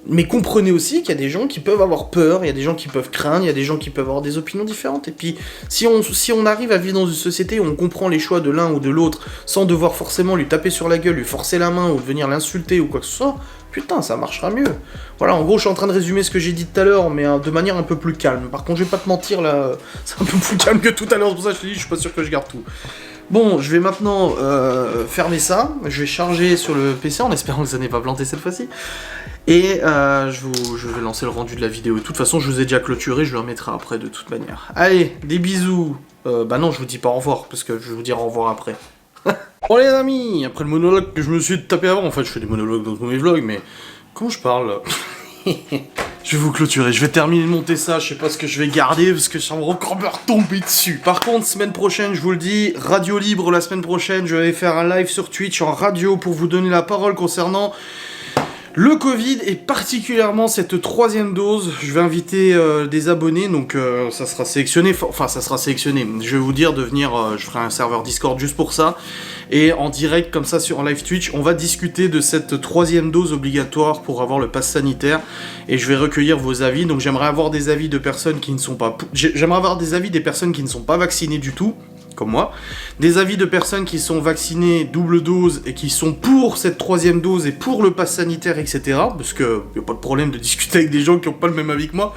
A: Mais comprenez aussi qu'il y a des gens qui peuvent avoir peur, il y a des gens qui peuvent craindre, il y a des gens qui peuvent avoir des opinions différentes. Et puis, si on arrive à vivre dans une société où on comprend les choix de l'un ou de l'autre, sans devoir forcément lui taper sur la gueule, lui forcer la main, ou venir l'insulter, ou quoi que ce soit, putain, ça marchera mieux. Voilà, en gros, je suis en train de résumer ce que j'ai dit tout à l'heure, mais de manière un peu plus calme. Par contre, je vais pas te mentir, là, c'est un peu plus calme que tout à l'heure, c'est pour ça que je te dis, je suis pas sûr que je garde tout. Bon, je vais maintenant fermer ça, je vais charger sur le PC en espérant que ça n'ait pas planté cette fois-ci. Et je vais lancer le rendu de la vidéo. De toute façon, je vous ai déjà clôturé, je le remettrai après de toute manière. Allez, des bisous. Bah non, je vous dis pas au revoir, parce que je vais vous dire au revoir après. Bon les amis, après le monologue que je me suis tapé avant, en fait je fais des monologues dans tous mes vlogs, mais comment je parle là? Je vais vous clôturer, je vais terminer de monter ça, je sais pas ce que je vais garder parce que ça va encore me retomber dessus. Par contre, semaine prochaine, je vous le dis, radio libre la semaine prochaine, je vais faire un live sur Twitch en radio pour vous donner la parole concernant Le Covid et particulièrement cette 3e dose, je vais inviter des abonnés, donc ça sera sélectionné, je vais vous dire de venir, je ferai un serveur Discord juste pour ça, et en direct comme ça en live Twitch, on va discuter de cette 3e dose obligatoire pour avoir le pass sanitaire, et je vais recueillir vos avis, donc j'aimerais avoir des avis de personnes qui ne sont pas... J'aimerais avoir des avis des personnes qui ne sont pas vaccinées du tout, comme moi, des avis de personnes qui sont vaccinées double dose et qui sont pour cette 3e dose et pour le pass sanitaire, etc. Parce que y a pas de problème de discuter avec des gens qui ont pas le même avis que moi.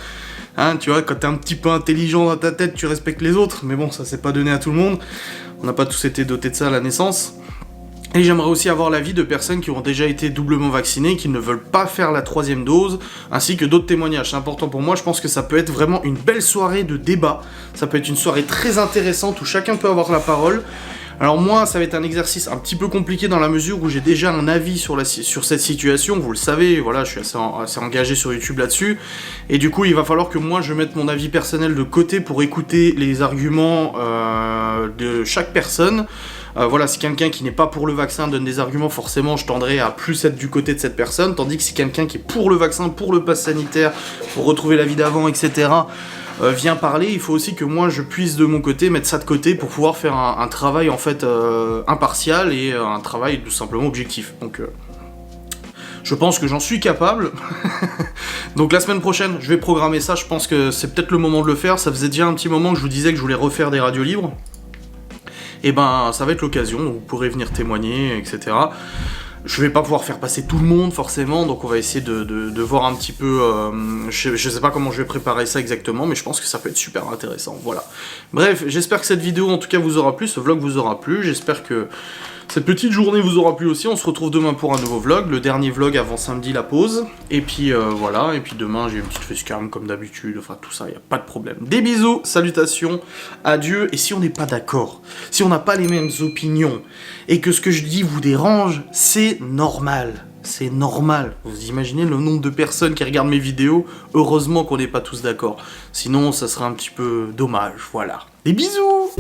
A: Hein, tu vois, quand t'es un petit peu intelligent dans ta tête, tu respectes les autres. Mais bon, ça c'est pas donné à tout le monde. On n'a pas tous été dotés de ça à la naissance. Et j'aimerais aussi avoir l'avis de personnes qui ont déjà été doublement vaccinées, qui ne veulent pas faire la 3e dose, ainsi que d'autres témoignages. C'est important pour moi, je pense que ça peut être vraiment une belle soirée de débat. Ça peut être une soirée très intéressante où chacun peut avoir la parole. Alors moi, ça va être un exercice un petit peu compliqué dans la mesure où j'ai déjà un avis sur cette situation, vous le savez, voilà, je suis assez engagé sur YouTube là-dessus, et du coup, il va falloir que moi, je mette mon avis personnel de côté pour écouter les arguments de chaque personne. Voilà, si quelqu'un qui n'est pas pour le vaccin donne des arguments, forcément je tendrai à plus être du côté de cette personne, tandis que si quelqu'un qui est pour le vaccin, pour le pass sanitaire, pour retrouver la vie d'avant, etc., vient parler, il faut aussi que moi je puisse de mon côté mettre ça de côté pour pouvoir faire un travail en fait impartial et un travail tout simplement objectif. Donc je pense que j'en suis capable. Donc la semaine prochaine, je vais programmer ça, je pense que c'est peut-être le moment de le faire. Ça faisait déjà un petit moment que je vous disais que je voulais refaire des radios libres. Et ben ça va être l'occasion, vous pourrez venir témoigner, etc. Je vais pas pouvoir faire passer tout le monde forcément, donc on va essayer de voir un petit peu, je sais pas comment je vais préparer ça exactement, mais je pense que ça peut être super intéressant, voilà. Bref, j'espère que cette vidéo en tout cas vous aura plu, ce vlog vous aura plu, j'espère que cette petite journée vous aura plu aussi. On se retrouve demain pour un nouveau vlog, le dernier vlog avant samedi la pause, et puis voilà, et puis demain j'ai une petite facecam comme d'habitude, enfin tout ça, y a pas de problème. Des bisous, salutations, adieu, et si on n'est pas d'accord, si on n'a pas les mêmes opinions, et que ce que je dis vous dérange, c'est normal. C'est normal. Vous imaginez le nombre de personnes qui regardent mes vidéos, heureusement qu'on n'est pas tous d'accord. Sinon, ça serait un petit peu dommage, voilà. Des bisous!